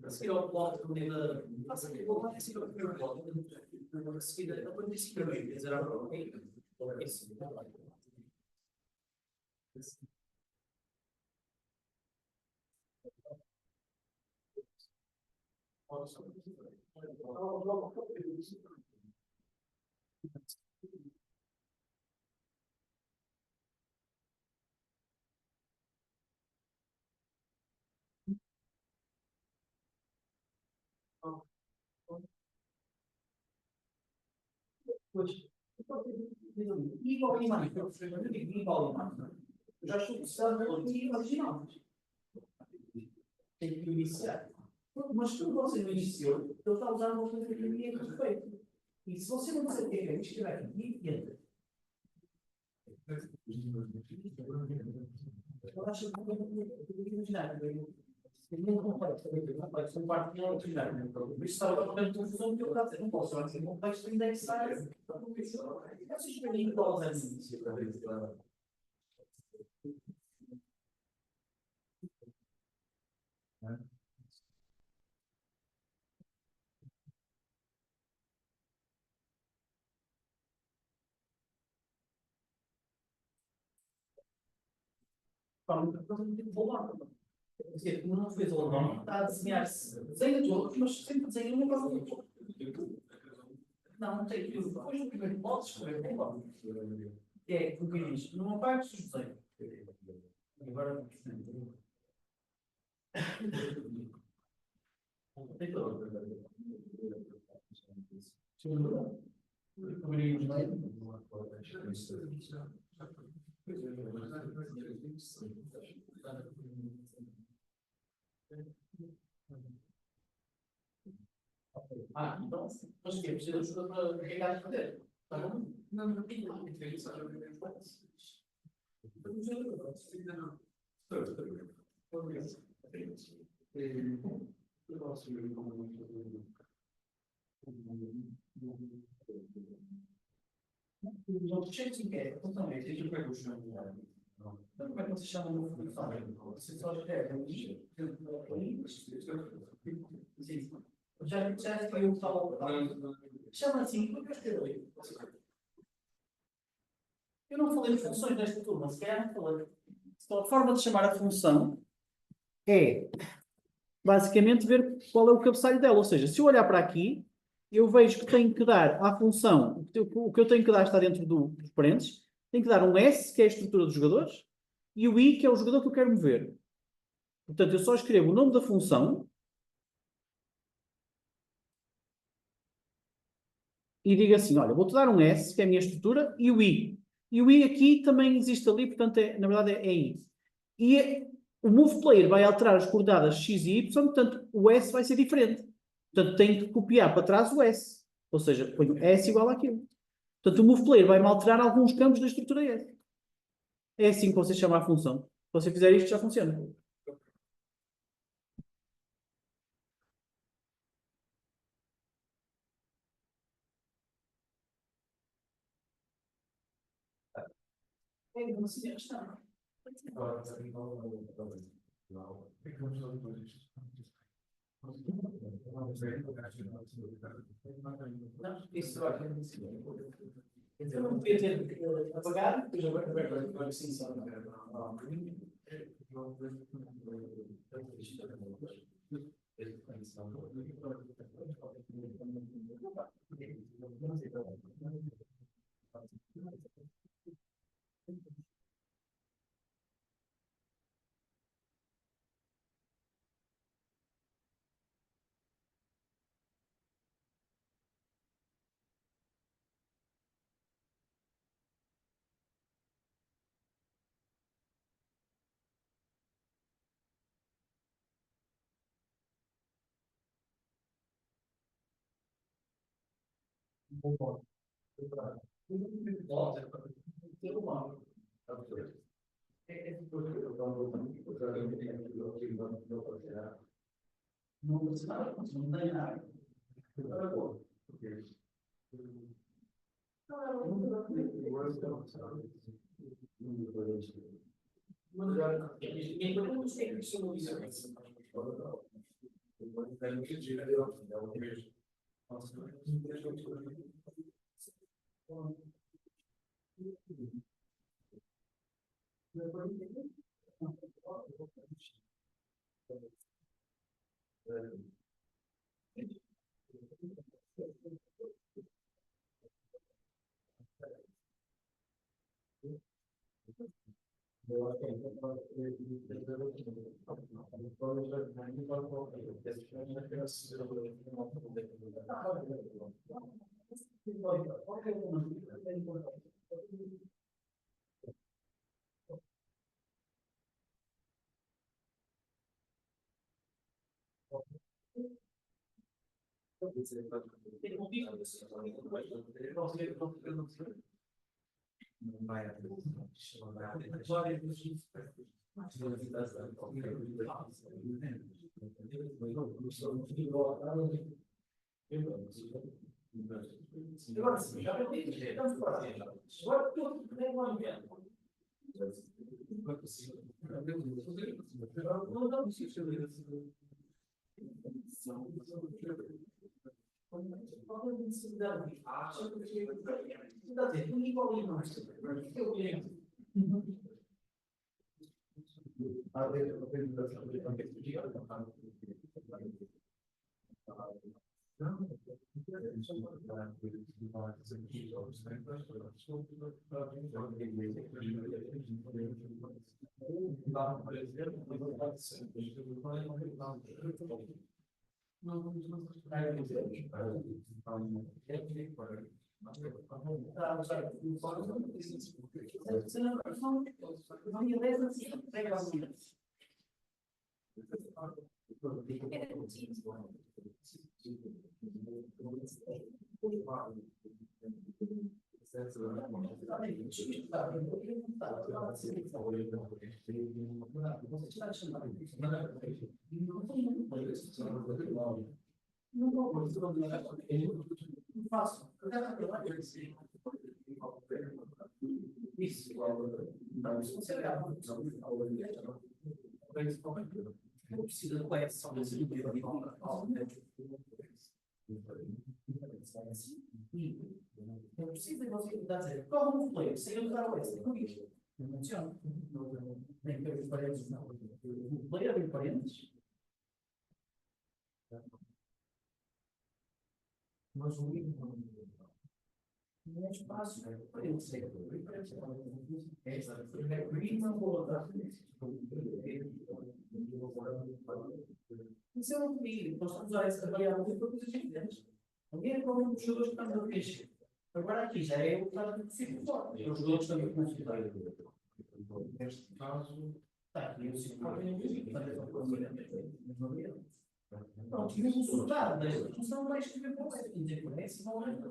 a seguir ao bloco do nível. Faça aqui o bloco a seguir ao primeiro bloco. A seguir, a princípio, quer dizer, é isso. Pois, igual a imagem, igual a imagem. Eu já estou precisando da original. Tem que iniciar. Mas quando você não iniciou, ele está a usar uma coisa que é perfeito. E se você não sabe o que é, escreve aqui e entra. Eu acho que não é imaginar. Não complexo, são parte de imaginar. Isso estava totalmente confusão que eu estava a dizer. Não posso falar assim, complexo de indexar. Essas coisas todas início. Porque não fez o nome, está a desenhar-se. Desenha de outros, mas sempre desenha uma coisa do outro. Não, não tem tudo. Depois no primeiro modo, escrever tem logo. É, o que diz, não apague o desenho. Agora, tem todo. Então, mas o quê? Precisa de ajuda para carregar e fazer. Tá bom? Não, não. Os outros cheios de quê? Então, é que vai puxar. Então, como é que vocês chamam no fundo? Você só escreve ali, já foi o que falou. Chama assim, porque eu escrevo aí. Eu não falei de funções nesta turma, se calhar não falei. Então, a forma de chamar a função é basicamente ver qual é o cabeçalho dela. Ou seja, se eu olhar para aqui, eu vejo que tenho que dar à função, o que eu tenho que dar está dentro dos parênteses, tenho que dar um S, que é a estrutura dos jogadores, e o I, que é o jogador que eu quero mover. Portanto, eu só escrevo o nome da função e digo assim, olha, vou-te dar um S, que é a minha estrutura, e o I. E o I aqui também existe ali, portanto, na verdade é I. E o move player vai alterar as coordenadas X e Y, portanto, o S vai ser diferente. Portanto, tenho que copiar para trás o S. Ou seja, ponho S igual àquilo. Portanto, o move player vai-me alterar alguns campos da estrutura S. É assim que você chama a função. Se você fizer isto, já funciona. É uma questão. Não, isso vai acontecer. Eu não podia ter apagado, depois agora sim, só. Não tem nada. Agora sim, já estamos para agora tudo tem um ambiente. Não precisa de você estar a dizer, corre um play, sem usar o S, não isto. Não funciona. Nem que abrir parênteses, não. O play abre parênteses. Mas o livro não é espaço, parênteses. Esta é não vou dar. Isso é um perigo. Nós estamos a usar essa variável para coisas diferentes. Ninguém é problema dos jogadores que estamos a preencher. Agora aqui já é o que está a possível forte. Os jogadores estão a considerar. Neste caso, Está aqui o ciclo. Pronto, e o resultado desta função vai escrever para o resto. Dizer que esse não é isso.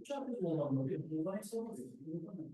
Já tens o nome no livro, vai ser o livro.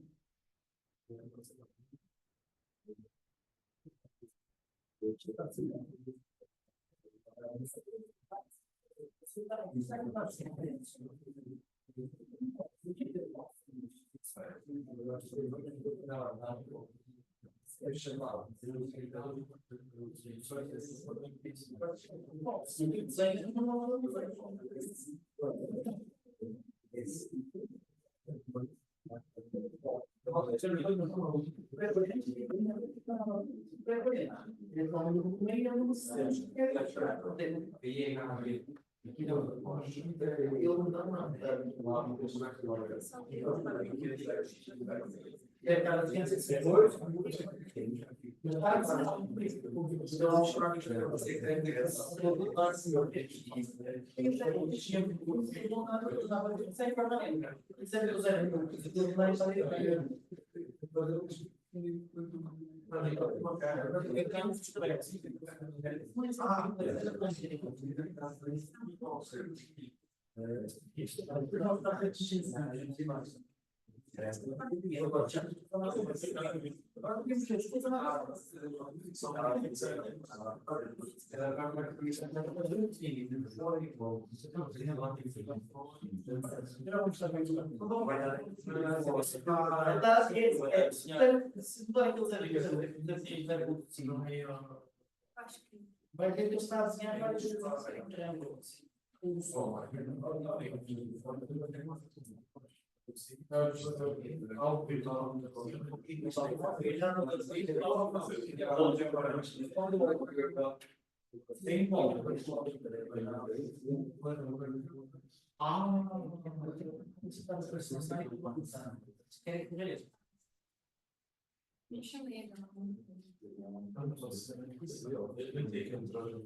Vai ter que estar a desenhar várias coisas.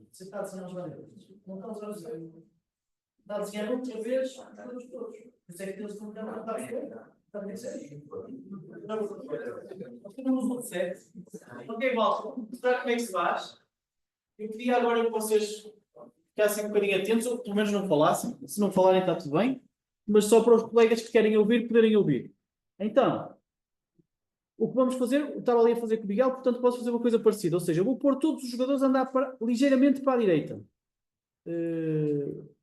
Você está a desenhar os valores. Não está a usar os valores. Está a desenhar outra vez os valores todos. Por isso é que eles não devem estar a ver. Está bem sério. Nós temos um set. Ok, malta. Mostrar como é que se faz. Eu pedia agora que vocês ficassem um bocadinho atentos, ou pelo menos não falassem. Se não falarem, está tudo bem. Mas só para os colegas que querem ouvir, poderem ouvir. Então, o que vamos fazer, eu estava ali a fazer com o Miguel, portanto posso fazer uma coisa parecida. Ou seja, eu vou pôr todos os jogadores a andar ligeiramente para a direita.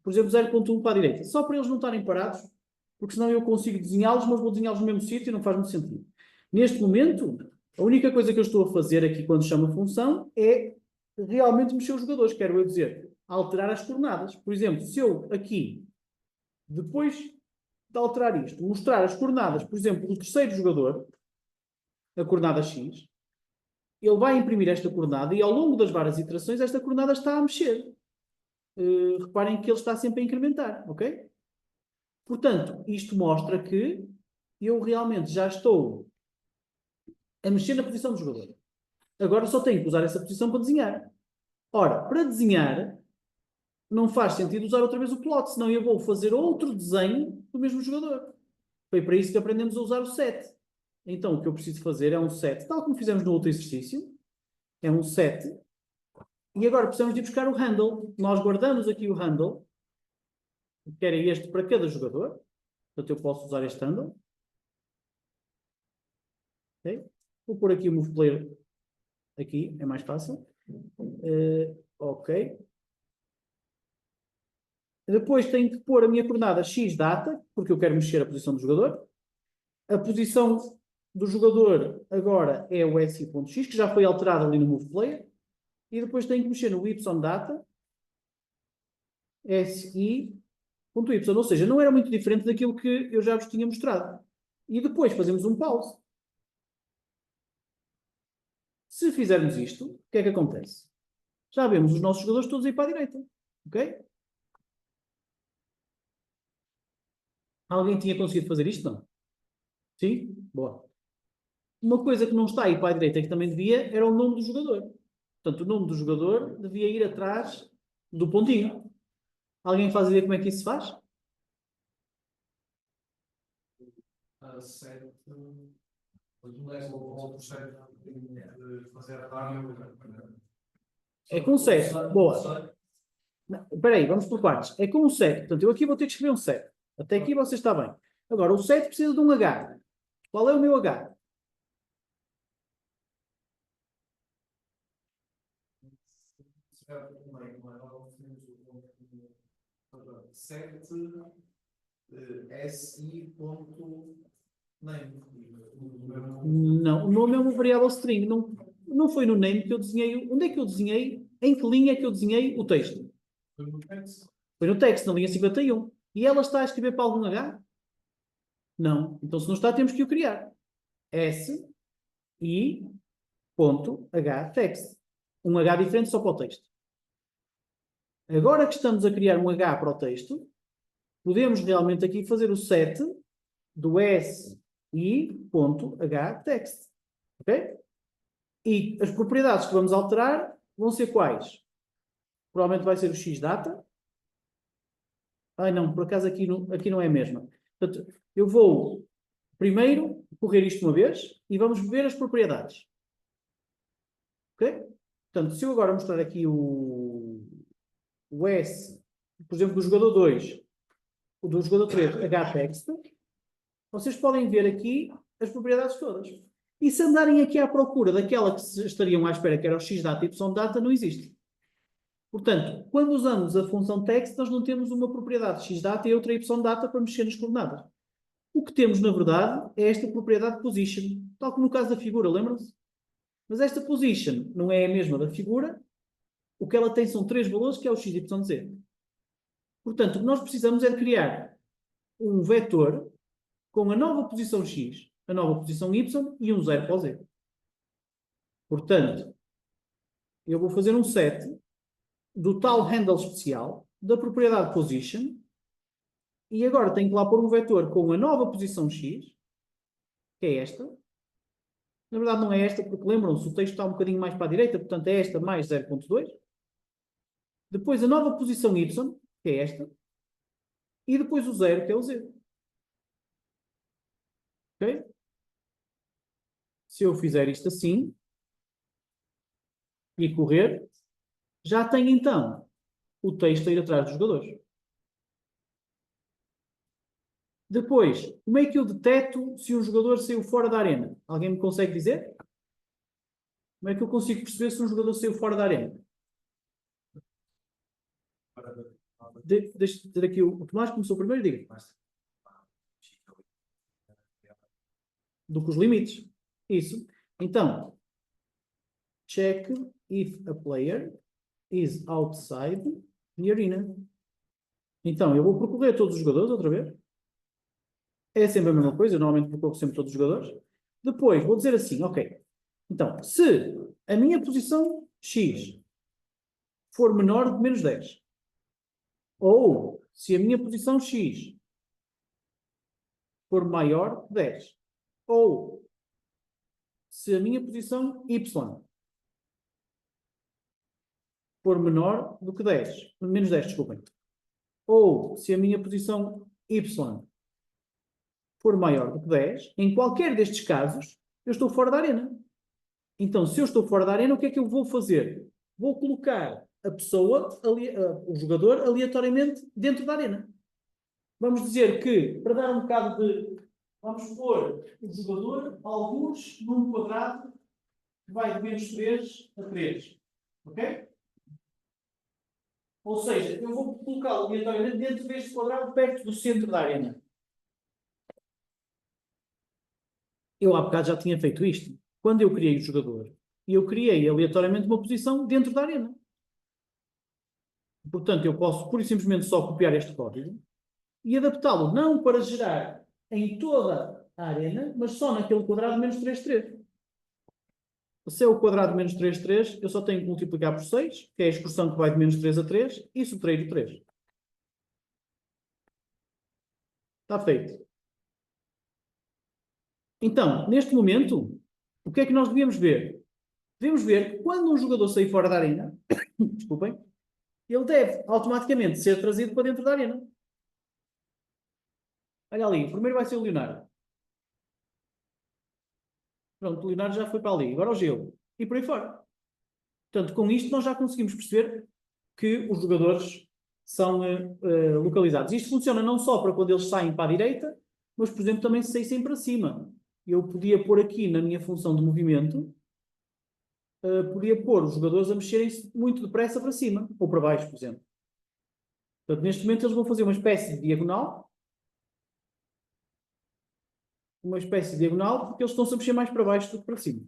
Por exemplo, 0.1 para a direita. Só para eles não estarem parados, porque senão eu consigo desenhá-los, mas vou desenhá-los no mesmo sítio e não faz muito sentido. Neste momento, a única coisa que eu estou a fazer aqui quando chamo a função é realmente mexer os jogadores. Quero eu dizer, alterar as coordenadas. Por exemplo, se eu aqui, depois de alterar isto, mostrar as coordenadas, por exemplo, do terceiro jogador, a coordenada X, ele vai imprimir esta coordenada e ao longo das várias iterações esta coordenada está a mexer. Reparem que ele está sempre a incrementar, ok? Portanto, isto mostra que eu realmente já estou a mexer na posição do jogador. Agora só tenho que usar essa posição para desenhar. Ora, para desenhar, não faz sentido usar outra vez o plot, senão eu vou fazer outro desenho do mesmo jogador. Foi para isso que aprendemos a usar o set. Então, o que eu preciso fazer é um set, tal como fizemos no outro exercício. É um set. E agora precisamos de ir buscar o handle. Nós guardamos aqui o handle, que era este para cada jogador. Portanto, eu posso usar este handle. Okay? Vou pôr aqui o move player aqui, é mais fácil. Ok. Depois tenho que pôr a minha coordenada x data, porque eu quero mexer a posição do jogador. A posição do jogador agora é o si.x, que já foi alterado ali no move player. E depois tenho que mexer no y data, si.y, ou seja, não era muito diferente daquilo que eu já vos tinha mostrado. E depois fazemos um pause. Se fizermos isto, o que é que acontece? Já vemos os nossos jogadores todos aí para a direita. Ok? Alguém tinha conseguido fazer isto? Não? Sim? Boa. Uma coisa que não está aí para a direita e que também devia era o nome do jogador. Portanto, o nome do jogador devia ir atrás do pontinho. Alguém faz ideia como é que isso se faz? Certo. O processo de fazer a tarde. É com 7. Boa. Espera aí, vamos por partes. É com um 7. Portanto, eu aqui vou ter que escrever um 7. Até aqui você está bem. Agora, o 7 precisa de um H. Qual é o meu H? Não, o nome é uma variável string. Não foi no name que eu desenhei. Onde é que eu desenhei? Em que linha é que eu desenhei o texto? Foi no text, na linha 51. E ela está a escrever para algum H? Não. Então, se não está, temos que o criar. S, I, ponto, H, text. Um H diferente só para o texto. Agora que estamos a criar um H para o texto, podemos realmente aqui fazer o set do S, I, ponto, H, text. Ok? E as propriedades que vamos alterar vão ser quais? Provavelmente vai ser o X data. Ai não, por acaso aqui não é a mesma. Portanto, eu vou primeiro correr isto uma vez e vamos ver as propriedades. Ok? Portanto, se eu agora mostrar aqui o S, por exemplo, do jogador 2, o do jogador 3, hText, vocês podem ver aqui as propriedades todas. E se andarem aqui à procura daquela que estariam à espera, que era o xdata e ydata, não existe. Portanto, quando usamos a função text, nós não temos uma propriedade xdata e outra ydata para mexer nas coordenadas. O que temos, na verdade, é esta propriedade position, tal como no caso da figura, lembram-se? Mas esta position não é a mesma da figura. O que ela tem são 3 valores, que é o x, y, z. Portanto, o que nós precisamos é de criar um vetor com a nova posição x, a nova posição y e um 0 para o z. Portanto, eu vou fazer um set do tal handle especial da propriedade position e agora tenho que lá pôr um vetor com a nova posição x, que é esta. Na verdade não é esta, porque lembram-se, o texto está um bocadinho mais para a direita, portanto é esta mais 0.2. Depois a nova posição y, que é esta. E depois o 0, que é o z. Ok? Se eu fizer isto assim e correr, já tenho então o texto a ir atrás dos jogadores. Depois, como é que eu deteto se um jogador saiu fora da arena? Alguém me consegue dizer? Como é que eu consigo perceber se um jogador saiu fora da arena? Deixa ter aqui o Tomás começou primeiro, diga. Do que os limites. Isso. Então, check if a player is outside the arena. Então, eu vou percorrer todos os jogadores outra vez. É sempre a mesma coisa, eu normalmente percorro sempre todos os jogadores. Depois, vou dizer assim, ok. Então, se a minha posição X for menor de menos 10, ou se a minha posição X for maior que 10, ou se a minha posição Y for menor do que 10, menos 10, desculpem. Ou se a minha posição Y for maior do que 10, em qualquer destes casos, eu estou fora da arena. Então, se eu estou fora da arena, o que é que eu vou fazer? Vou colocar a pessoa, o jogador, aleatoriamente dentro da arena. Vamos dizer que, para dar um bocado de... Vamos pôr o jogador, alguns, num quadrado que vai de menos 3 a 3. Ok? Ou seja, eu vou colocá-lo aleatoriamente dentro deste quadrado, perto do centro da arena. Eu há bocado já tinha feito isto. Quando eu criei o jogador, eu criei aleatoriamente uma posição dentro da arena. Portanto, eu posso pura e simplesmente só copiar este código e adaptá-lo não para gerar em toda a arena, mas só naquele quadrado menos 3, 3. Se é o quadrado menos 3, 3, eu só tenho que multiplicar por 6, que é a expressão que vai de menos 3 a 3, e subtrair o 3. Está feito. Então, neste momento, o que é que nós devíamos ver? Devemos ver que quando um jogador sair fora da arena, desculpem, ele deve automaticamente ser trazido para dentro da arena. Olha ali, o primeiro vai ser o Leonardo. Pronto, o Leonardo já foi para ali. Agora o Gelo. E por aí fora. Portanto, com isto nós já conseguimos perceber que os jogadores são localizados. Isto funciona não só para quando eles saem para a direita, mas, por exemplo, também se saíssem para cima. Eu podia pôr aqui na minha função de movimento, podia pôr os jogadores a mexerem-se muito depressa para cima, ou para baixo, por exemplo. Portanto, neste momento eles vão fazer uma espécie de diagonal, porque eles estão-se a mexer mais para baixo do que para cima.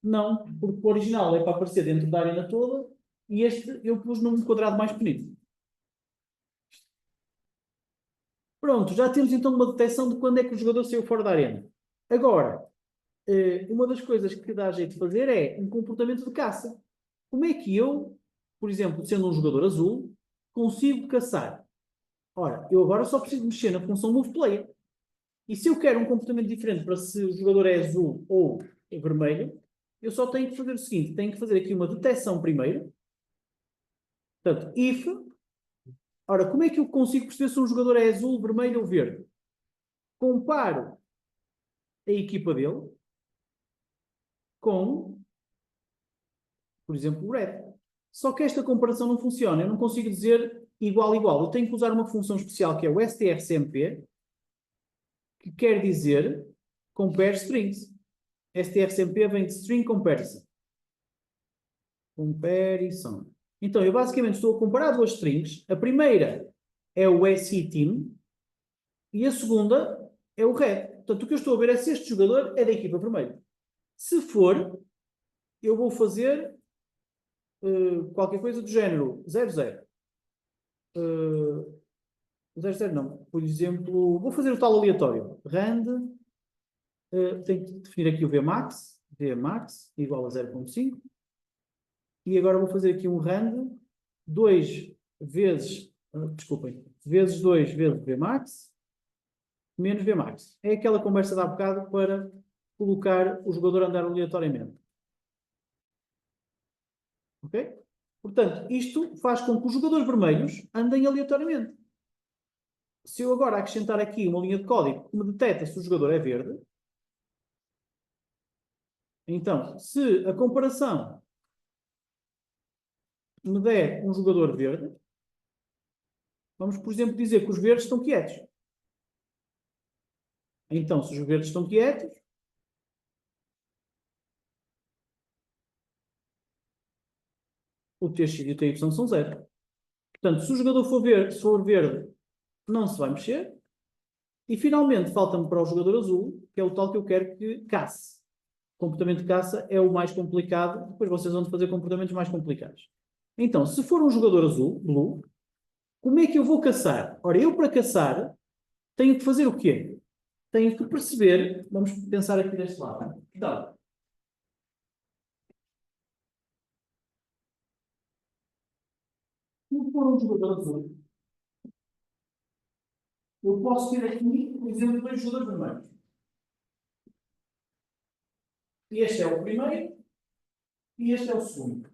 Não, porque o original é para aparecer dentro da arena toda e este eu pus num quadrado mais pequenino. Pronto, já temos então uma detecção de quando é que o jogador saiu fora da arena. Agora, uma das coisas que dá jeito de fazer é um comportamento de caça. Como é que eu, por exemplo, sendo um jogador azul, consigo caçar? Ora, eu agora só preciso mexer na função movePlayer. E se eu quero um comportamento diferente para se o jogador é azul ou é vermelho, eu só tenho que fazer o seguinte, tenho que fazer aqui uma detecção primeiro. Portanto, if. Ora, como é que eu consigo perceber se um jogador é azul, vermelho ou verde? Comparo a equipa dele com, por exemplo, o red. Só que esta comparação não funciona. Eu não consigo dizer igual, igual. Eu tenho que usar uma função especial que é o strcmp, que quer dizer compare strings. strcmp vem de string comparison. Comparison. Então, eu basicamente estou a comparar duas strings. A primeira é o SE team e a segunda é o red. Portanto, o que eu estou a ver é se este jogador é da equipa vermelha. Se for, eu vou fazer qualquer coisa do género 00. 00 não. Por exemplo, vou fazer o tal aleatório. Rand, tenho que definir aqui o Vmax. Vmax igual a 0.5. E agora vou fazer aqui um rand 2 vezes, desculpem, vezes 2 vezes Vmax menos Vmax. É aquela conversa de há bocado para colocar o jogador a andar aleatoriamente. Ok? Portanto, isto faz com que os jogadores vermelhos andem aleatoriamente. Se eu agora acrescentar aqui uma linha de código que me detecta se o jogador é verde, então, se a comparação me der um jogador verde, vamos, por exemplo, dizer que os verdes estão quietos. Então, se os verdes estão quietos, o TX e o TY são 0. Portanto, se o jogador for verde, não se vai mexer. E, finalmente, falta-me para o jogador azul, que é o tal que eu quero que casse. O comportamento de caça é o mais complicado. Depois vocês vão fazer comportamentos mais complicados. Então, se for um jogador azul, blue, como é que eu vou caçar? Ora, eu para caçar tenho que fazer o quê? Tenho que perceber, vamos pensar aqui deste lado. Então, se for um jogador azul, eu posso ter aqui, por exemplo, dois jogadores vermelhos. Este é o primeiro e este é o segundo.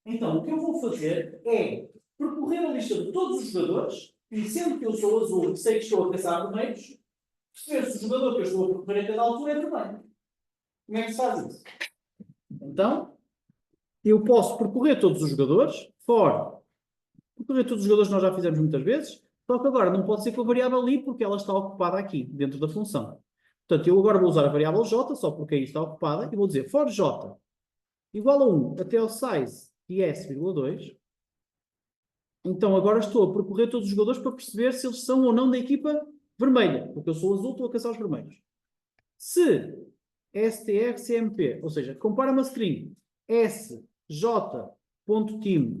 Então, o que eu vou fazer é percorrer a lista de todos os jogadores e, sendo que eu sou azul e sei que estou a caçar vermelhos, perceber se o jogador que eu estou a percorrer a cada altura é vermelho. Como é que se faz isso? Então, eu posso percorrer todos os jogadores, percorrer todos os jogadores nós já fizemos muitas vezes, só que agora não pode ser com a variável ali porque ela está ocupada aqui, dentro da função. Portanto, eu agora vou usar a variável j, só porque aí está ocupada, e vou dizer for j igual a 1 até ao size de s,2. Então agora estou a percorrer todos os jogadores para perceber se eles são ou não da equipa vermelha, porque eu sou azul, estou a caçar os vermelhos. Se strcmp, ou seja, compara uma string sj.team,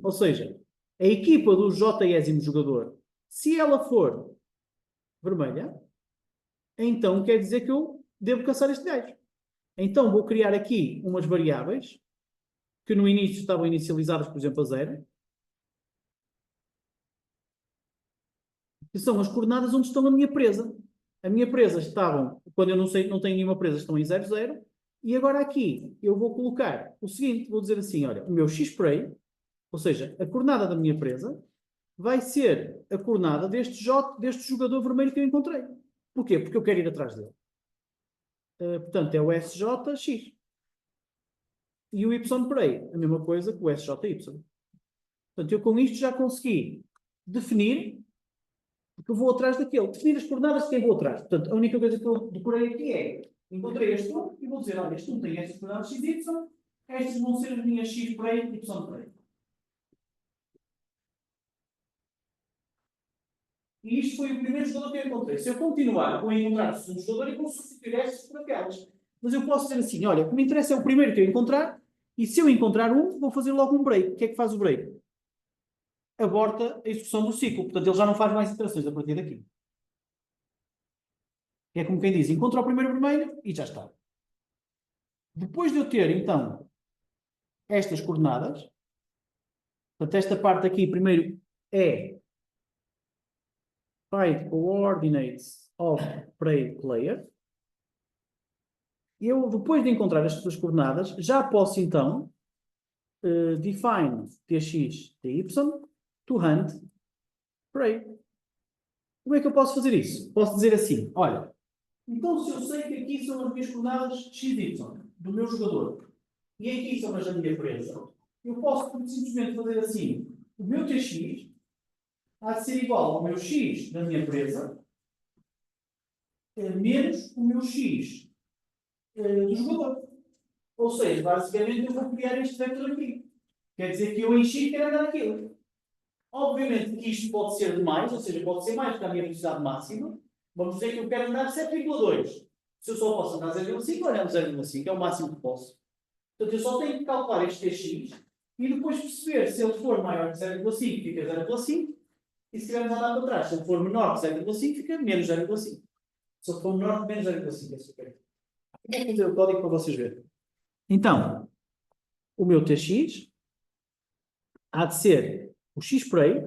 ou seja, a equipa do j-ésimo jogador, se ela for vermelha, então quer dizer que eu devo caçar este gajo. Então vou criar aqui umas variáveis que no início estavam inicializadas, por exemplo, a 0, que são as coordenadas onde estão a minha presa. A minha presa estavam, quando eu não sei, não tenho nenhuma presa, estão em 0, 0. E agora aqui eu vou colocar o seguinte, vou dizer assim, olha, o meu xPray, ou seja, a coordenada da minha presa, vai ser a coordenada deste jogador vermelho que eu encontrei. Porquê? Porque eu quero ir atrás dele. Portanto, é o SJX. E o YPray, a mesma coisa que o SJY. Portanto, eu com isto já consegui definir porque eu vou atrás daquele. Definir as coordenadas de quem vou atrás. Portanto, a única coisa que eu decorei aqui é encontrei este um e vou dizer, olha, este um tem estas coordenadas x, y, estas vão ser as minhas x por aí, y por aí. E isto foi o primeiro jogador que eu encontrei. Se eu continuar, vou encontrar o segundo jogador e vou substituir estas por aquelas. Mas eu posso dizer assim, olha, o que me interessa é o primeiro que eu encontrar, e se eu encontrar um, vou fazer logo um break. O que é que faz o break? Aborta a execução do ciclo. Portanto, ele já não faz mais iterações a partir daqui. É como quem diz, encontra o primeiro vermelho e já está. Depois de eu ter, então, estas coordenadas, portanto, esta parte aqui, primeiro, é Find Coordinates of Prey Player. Eu, depois de encontrar estas duas coordenadas, já posso, então, define tx, ty, to hunt prey. Como é que eu posso fazer isso? Posso dizer assim, olha, então se eu sei que aqui são as minhas coordenadas xy do meu jogador, e aqui são as da minha presa, eu posso simplesmente fazer assim, o meu tx há de ser igual ao meu x da minha presa, menos o meu x do jogador. Ou seja, basicamente eu vou criar este vetor aqui. Quer dizer que eu em x quero andar aquilo. Obviamente que isto pode ser demais, ou seja, pode ser mais que a minha velocidade máxima. Vamos dizer que eu quero andar 7,2. Se eu só posso andar 0,5, olha, 0,5 é o máximo que posso. Portanto, eu só tenho que calcular este tx e depois perceber se ele for maior que 0,5, fica 0,5. E se estivermos a andar para trás, se ele for menor que 0,5, fica menos 0,5. Se ele for menor que menos 0,5, é super. Vou fazer o código para vocês verem. Então, o meu tx há de ser o xPray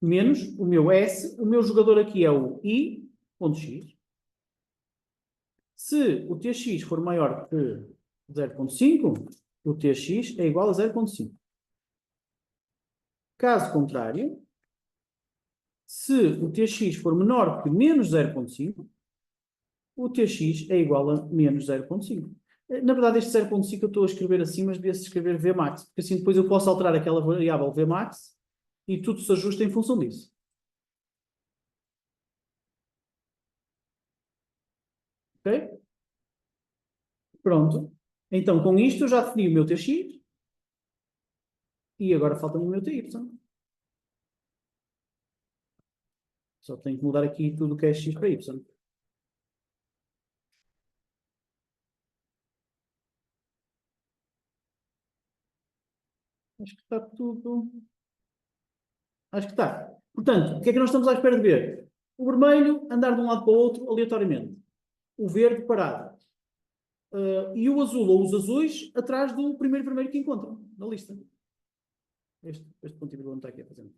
menos o meu S. O meu jogador aqui é o i.x. Se o tx for maior que 0,5, o tx é igual a 0,5. Caso contrário, se o tx for menor que menos 0,5, o tx é igual a menos 0,5. Na verdade, este 0,5 eu estou a escrever assim, mas devia-se escrever Vmax, porque assim depois eu posso alterar aquela variável Vmax e tudo se ajusta em função disso. Ok? Pronto. Então, com isto eu já defini o meu tx e agora falta-me o meu ty. Só tenho que mudar aqui tudo o que é x para y. Acho que está tudo. Acho que está. Portanto, o que é que nós estamos à espera de ver? O vermelho andar de um lado para o outro aleatoriamente. O verde parado. E o azul ou os azuis atrás do primeiro vermelho que encontram na lista. Este ponto de vírgula não está aqui a fazer.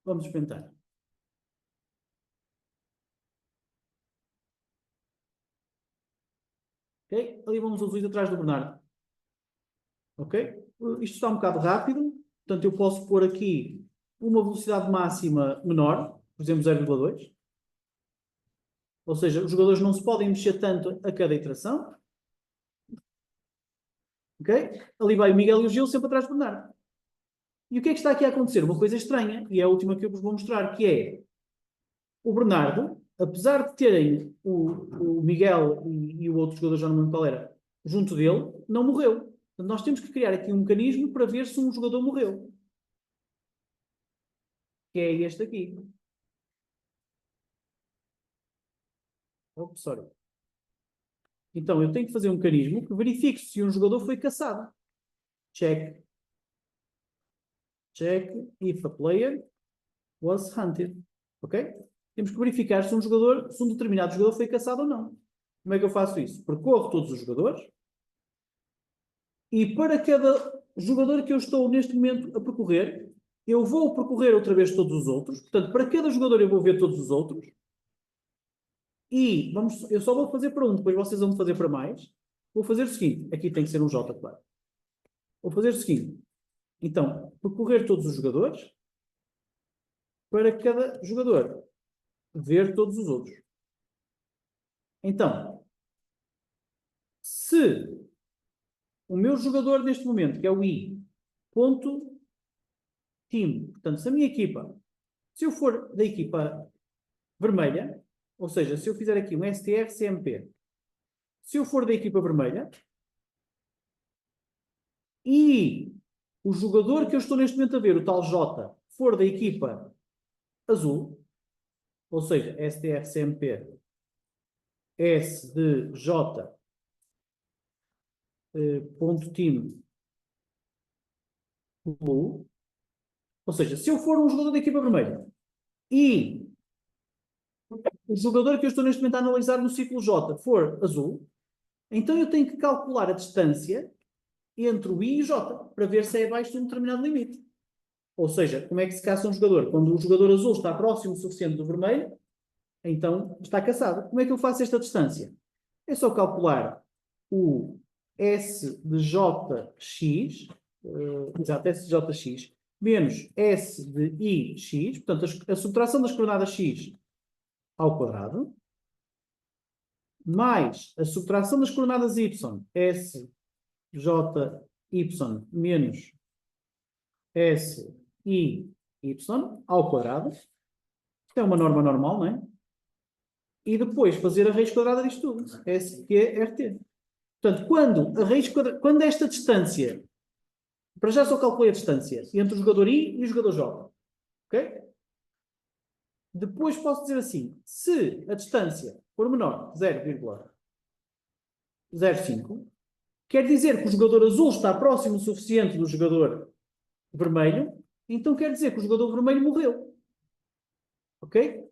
Vamos experimentar. Ok? Ali vamos os atrás do Bernardo. Ok? Isto está um bocado rápido, portanto eu posso pôr aqui uma velocidade máxima menor, por exemplo 0,2. Ou seja, os jogadores não se podem mexer tanto a cada iteração. Ok? Ali vai o Miguel e o Gil sempre atrás do Bernardo. E o que é que está aqui a acontecer? Uma coisa estranha, e é a última que eu vos vou mostrar, que é o Bernardo, apesar de terem o Miguel e o outro jogador, já não me lembro qual era, junto dele, não morreu. Portanto, nós temos que criar aqui um mecanismo para ver se um jogador morreu. Que é este aqui. Ops, sorry. Então, eu tenho que fazer um mecanismo que verifique se um jogador foi caçado. Check. Check if a player was hunted. Ok? Temos que verificar se um determinado jogador foi caçado ou não. Como é que eu faço isso? Percorro todos os jogadores e para cada jogador que eu estou neste momento a percorrer, eu vou percorrer outra vez todos os outros. Portanto, para cada jogador eu vou ver todos os outros. E eu só vou fazer para um, depois vocês vão fazer para mais. Vou fazer o seguinte, aqui tem que ser um J, claro. Vou fazer o seguinte, então, percorrer todos os jogadores, para cada jogador ver todos os outros. Então, se o meu jogador neste momento, que é o I, ponto team, portanto, se a minha equipa, se eu for da equipa vermelha, ou seja, se eu fizer aqui um STR-CMP, se eu for da equipa vermelha, e o jogador que eu estou neste momento a ver, o tal J, for da equipa azul, ou seja, STR-CMP, S de J, ponto team, blue, ou seja, se eu for um jogador da equipa vermelha e o jogador que eu estou neste momento a analisar no ciclo J for azul, então eu tenho que calcular a distância entre o I e o J para ver se é abaixo de um determinado limite. Ou seja, como é que se caça um jogador? Quando o jogador azul está próximo o suficiente do vermelho, então está caçado. Como é que eu faço esta distância? É só calcular o S de JX, exato, S de JX, menos S de IX, portanto, a subtração das coordenadas X ao quadrado, mais a subtração das coordenadas Y, S, J, Y, menos S, I, Y, ao quadrado. Isto é uma norma normal, não é? E depois fazer a raiz quadrada disto tudo. S, Q, RT. Portanto, quando esta distância, para já só calculei a distância entre o jogador I e o jogador J. Ok? Depois posso dizer assim, se a distância for menor de 0,05, quer dizer que o jogador azul está próximo o suficiente do jogador vermelho, então quer dizer que o jogador vermelho morreu. Ok?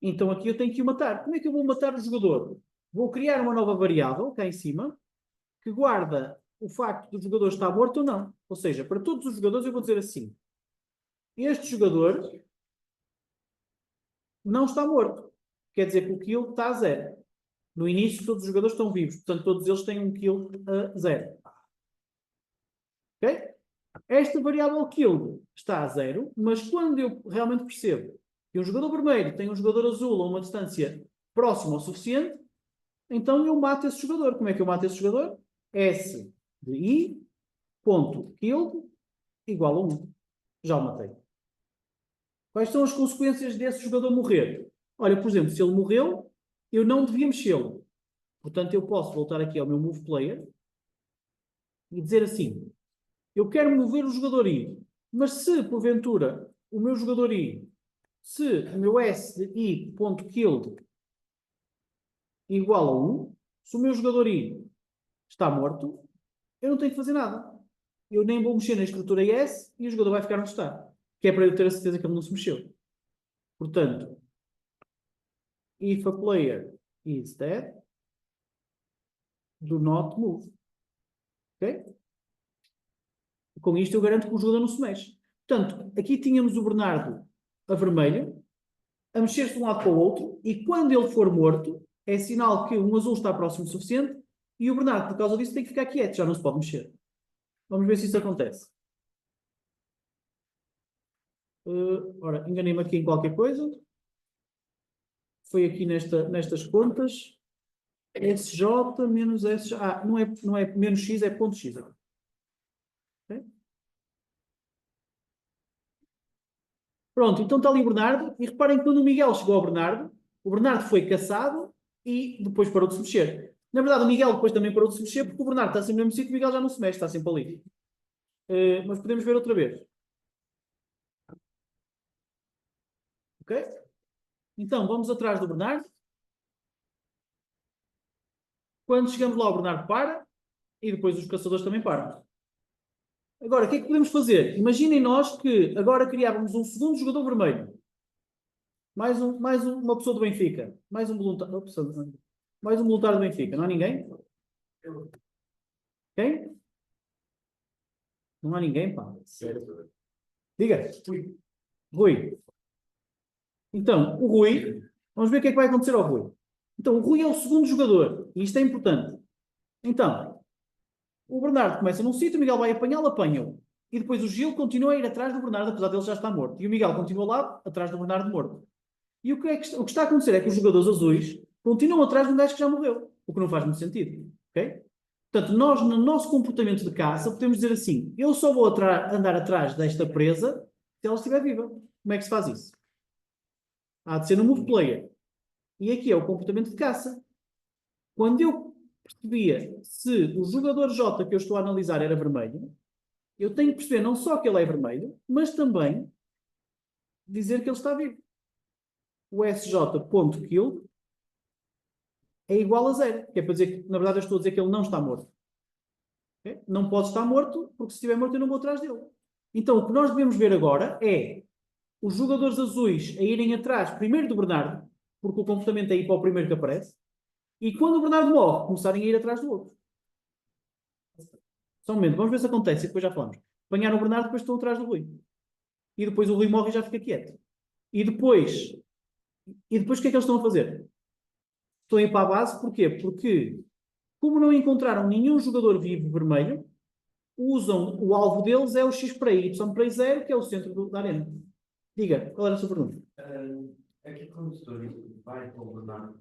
Então aqui eu tenho que o matar. Como é que eu vou matar o jogador? Vou criar uma nova variável, cá em cima, que guarda o facto do jogador estar morto ou não. Ou seja, para todos os jogadores eu vou dizer assim, este jogador não está morto. Quer dizer que o kill está a 0. No início todos os jogadores estão vivos, portanto todos eles têm um kill a 0. Ok? Esta variável kill está a 0, mas quando eu realmente percebo que um jogador vermelho tem um jogador azul a uma distância próxima o suficiente, então eu mato esse jogador. Como é que eu mato esse jogador? S de I, ponto killed, igual a 1. Já o matei. Quais são as consequências desse jogador morrer? Olha, por exemplo, se ele morreu, eu não devia mexê-lo. Portanto, eu posso voltar aqui ao meu move player e dizer assim, eu quero mover o jogador I, mas se, porventura, o meu jogador I, se o meu S de I.killed igual a 1, se o meu jogador I está morto, eu não tenho que fazer nada. Eu nem vou mexer na estrutura S e o jogador vai ficar onde está. Que é para eu ter a certeza que ele não se mexeu. Portanto, if a player is dead, do not move. Ok? Com isto eu garanto que o jogador não se mexe. Portanto, aqui tínhamos o Bernardo a vermelho, a mexer-se de um lado para o outro, e quando ele for morto, é sinal que um azul está próximo o suficiente e o Bernardo, por causa disso, tem que ficar quieto, já não se pode mexer. Vamos ver se isso acontece. Ora, enganei-me aqui em qualquer coisa. Foi aqui nestas contas. SJ menos SJ. Não é menos X, é ponto X. Okay? Pronto, então está ali o Bernardo. E reparem que quando o Miguel chegou ao Bernardo, o Bernardo foi caçado e depois parou de se mexer. Na verdade, o Miguel depois também parou de se mexer porque o Bernardo está sempre no mesmo sítio e o Miguel já não se mexe, está sempre ali. Mas podemos ver outra vez. Ok? Então, vamos atrás do Bernardo. Quando chegamos lá, o Bernardo para e depois os caçadores também param. Agora, o que é que podemos fazer? Imaginem nós que agora criávamos um segundo jogador vermelho. Mais uma pessoa do Benfica. Mais um voluntário. Mais um voluntário do Benfica. Não há ninguém? Quem? Não há ninguém, pá. Sério. Diga. Rui. Então, o Rui. Vamos ver o que é que vai acontecer ao Rui. Então, o Rui é o segundo jogador. E isto é importante. Então, o Bernardo começa num sítio, o Miguel vai apanhá-lo, apanha-o. E depois o Gil continua a ir atrás do Bernardo, apesar dele já estar morto. E o Miguel continua lá, atrás do Bernardo morto. E o que está a acontecer é que os jogadores azuis continuam atrás de um gajo que já morreu. O que não faz muito sentido. Ok? Portanto, nós, no nosso comportamento de caça, podemos dizer assim, eu só vou andar atrás desta presa se ela estiver viva. Como é que se faz isso? Há de ser no move player. E aqui é o comportamento de caça. Quando eu percebia se o jogador J que eu estou a analisar era vermelho, eu tenho que perceber não só que ele é vermelho, mas também dizer que ele está vivo. O SJ.kill é igual a 0. Que é para dizer que, na verdade, eu estou a dizer que ele não está morto. Okay? Não pode estar morto, porque se estiver morto eu não vou atrás dele. Então, o que nós devemos ver agora é os jogadores azuis a irem atrás, primeiro do Bernardo, porque o comportamento é ir para o primeiro que aparece, e quando o Bernardo morre, começarem a ir atrás do outro. Só um momento, vamos ver se acontece e depois já falamos. Apanharam o Bernardo, depois estão atrás do Rui. E depois o Rui morre e já fica quieto. E depois o que é que eles estão a fazer? Estão a ir para a base, porquê? Porque, como não encontraram nenhum jogador vivo vermelho, usam, o alvo deles é o X para Y para I 0, que é o centro da arena. Diga, qual era a sua pergunta? Aqui quando estou vai para o Bernardo,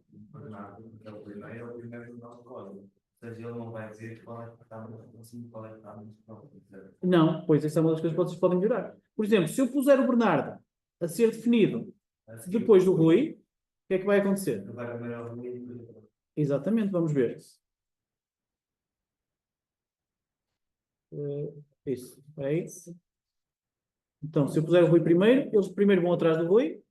que é o primeiro do nosso código. Ou seja, ele não vai dizer qual é que está assim, qual é que está muito próximo. Não, pois essa é uma das coisas que vocês podem melhorar. Por exemplo, se eu puser o Bernardo a ser definido depois do Rui, o que é que vai acontecer? Vai primeiro ao Rui e depois. Exatamente, vamos ver. Isso, é isso. Então, se eu puser o Rui primeiro, eles primeiro vão atrás do Rui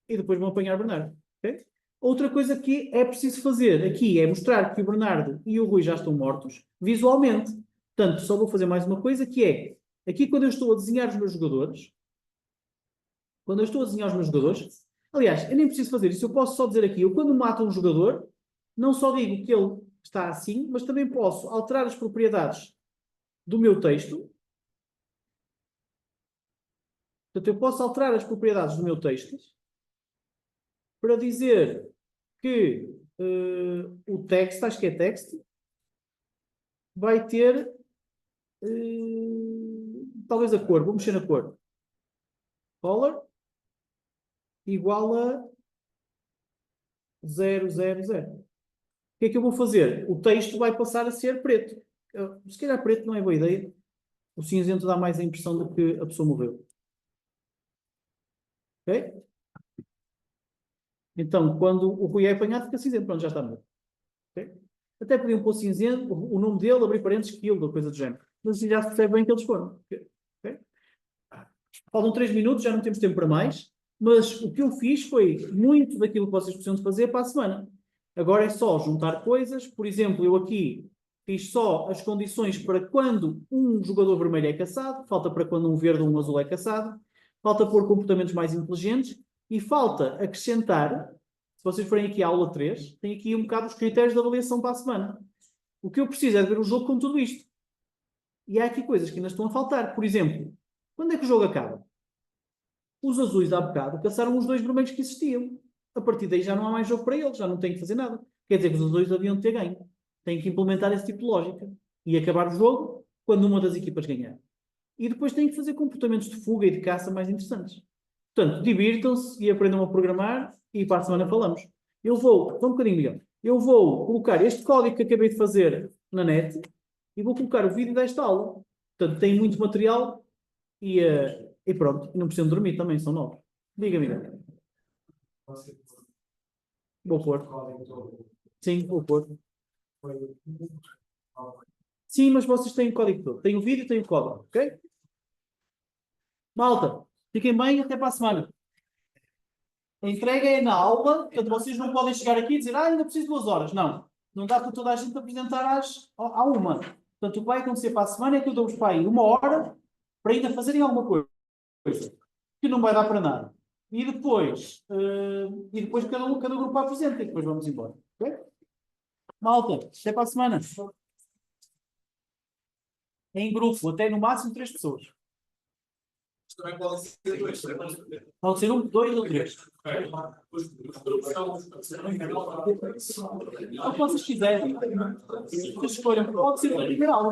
e depois vão apanhar o Bernardo. Okay? Outra coisa que é preciso fazer aqui é mostrar que o Bernardo e o Rui já estão mortos visualmente. Portanto, só vou fazer mais uma coisa que é, aqui quando eu estou a desenhar os meus jogadores, aliás, eu nem preciso fazer isso, eu posso só dizer aqui, eu quando mato um jogador, não só digo que ele está assim, mas também posso alterar as propriedades do meu texto. Portanto, eu posso alterar as propriedades do meu texto para dizer que o text, acho que é text, vai ter talvez a cor, vou mexer na cor. Color igual a 0, 0, 0. O que é que eu vou fazer? O texto vai passar a ser preto. Se calhar preto não é boa ideia. O cinzento dá mais a impressão de que a pessoa morreu. Ok? Então, quando o Rui é apanhado, fica cinzento. Pronto, já está morto. Okay? Até podiam pôr cinzento, o nome dele, abrir parênteses, kill, ou coisa do género. Mas já se percebe bem que eles foram. Okay? Faltam 3 minutos, já não temos tempo para mais. Mas o que eu fiz foi muito daquilo que vocês precisam de fazer para a semana. Agora é só juntar coisas. Por exemplo, eu aqui fiz só as condições para quando um jogador vermelho é caçado. Falta para quando um verde ou um azul é caçado. Falta pôr comportamentos mais inteligentes. E falta acrescentar, se vocês forem aqui à aula 3, tem aqui um bocado os critérios de avaliação para a semana. O que eu preciso é de ver o jogo com tudo isto. E há aqui coisas que ainda estão a faltar. Por exemplo, quando é que o jogo acaba? Os azuis, há bocado, caçaram os 2 vermelhos que existiam. a partir daí já não há mais jogo para eles, já não têm que fazer nada. Quer dizer que os dois haviam de ter ganho. Têm que implementar esse tipo de lógica. E acabar o jogo quando uma das equipas ganhar. E depois têm que fazer comportamentos de fuga e de caça mais interessantes. Portanto, divirtam-se e aprendam a programar e para a semana falamos. Só um bocadinho, Miguel. Eu vou colocar este código que acabei de fazer na net e vou colocar o vídeo desta aula. Portanto, tem muito material e pronto. E não precisam dormir também, são novos. Diga, Miguel. Você Vou pôr. código todo. Sim, vou pôr. Foi. Sim, mas vocês têm o código todo. Tem o vídeo e tem o código, ok? Malta, fiquem bem, até para a semana. A entrega é na aula, portanto vocês não podem chegar aqui e dizer ainda preciso de 2 horas. Não. Não dá para toda a gente apresentar à 1. Portanto, o que vai acontecer para a semana é que eu dou-vos para aí 1 hora para ainda fazerem alguma coisa. Que não vai dar para nada. E depois cada grupo apresenta e depois vamos embora. Ok? Malta, até para a semana. Em grupo, até no máximo 3 pessoas. Também podem ser 2. Pode ser 1, 2 ou 3. Os grupos são. O que vocês quiserem. Vocês escolham. Pode ser a primeira aula.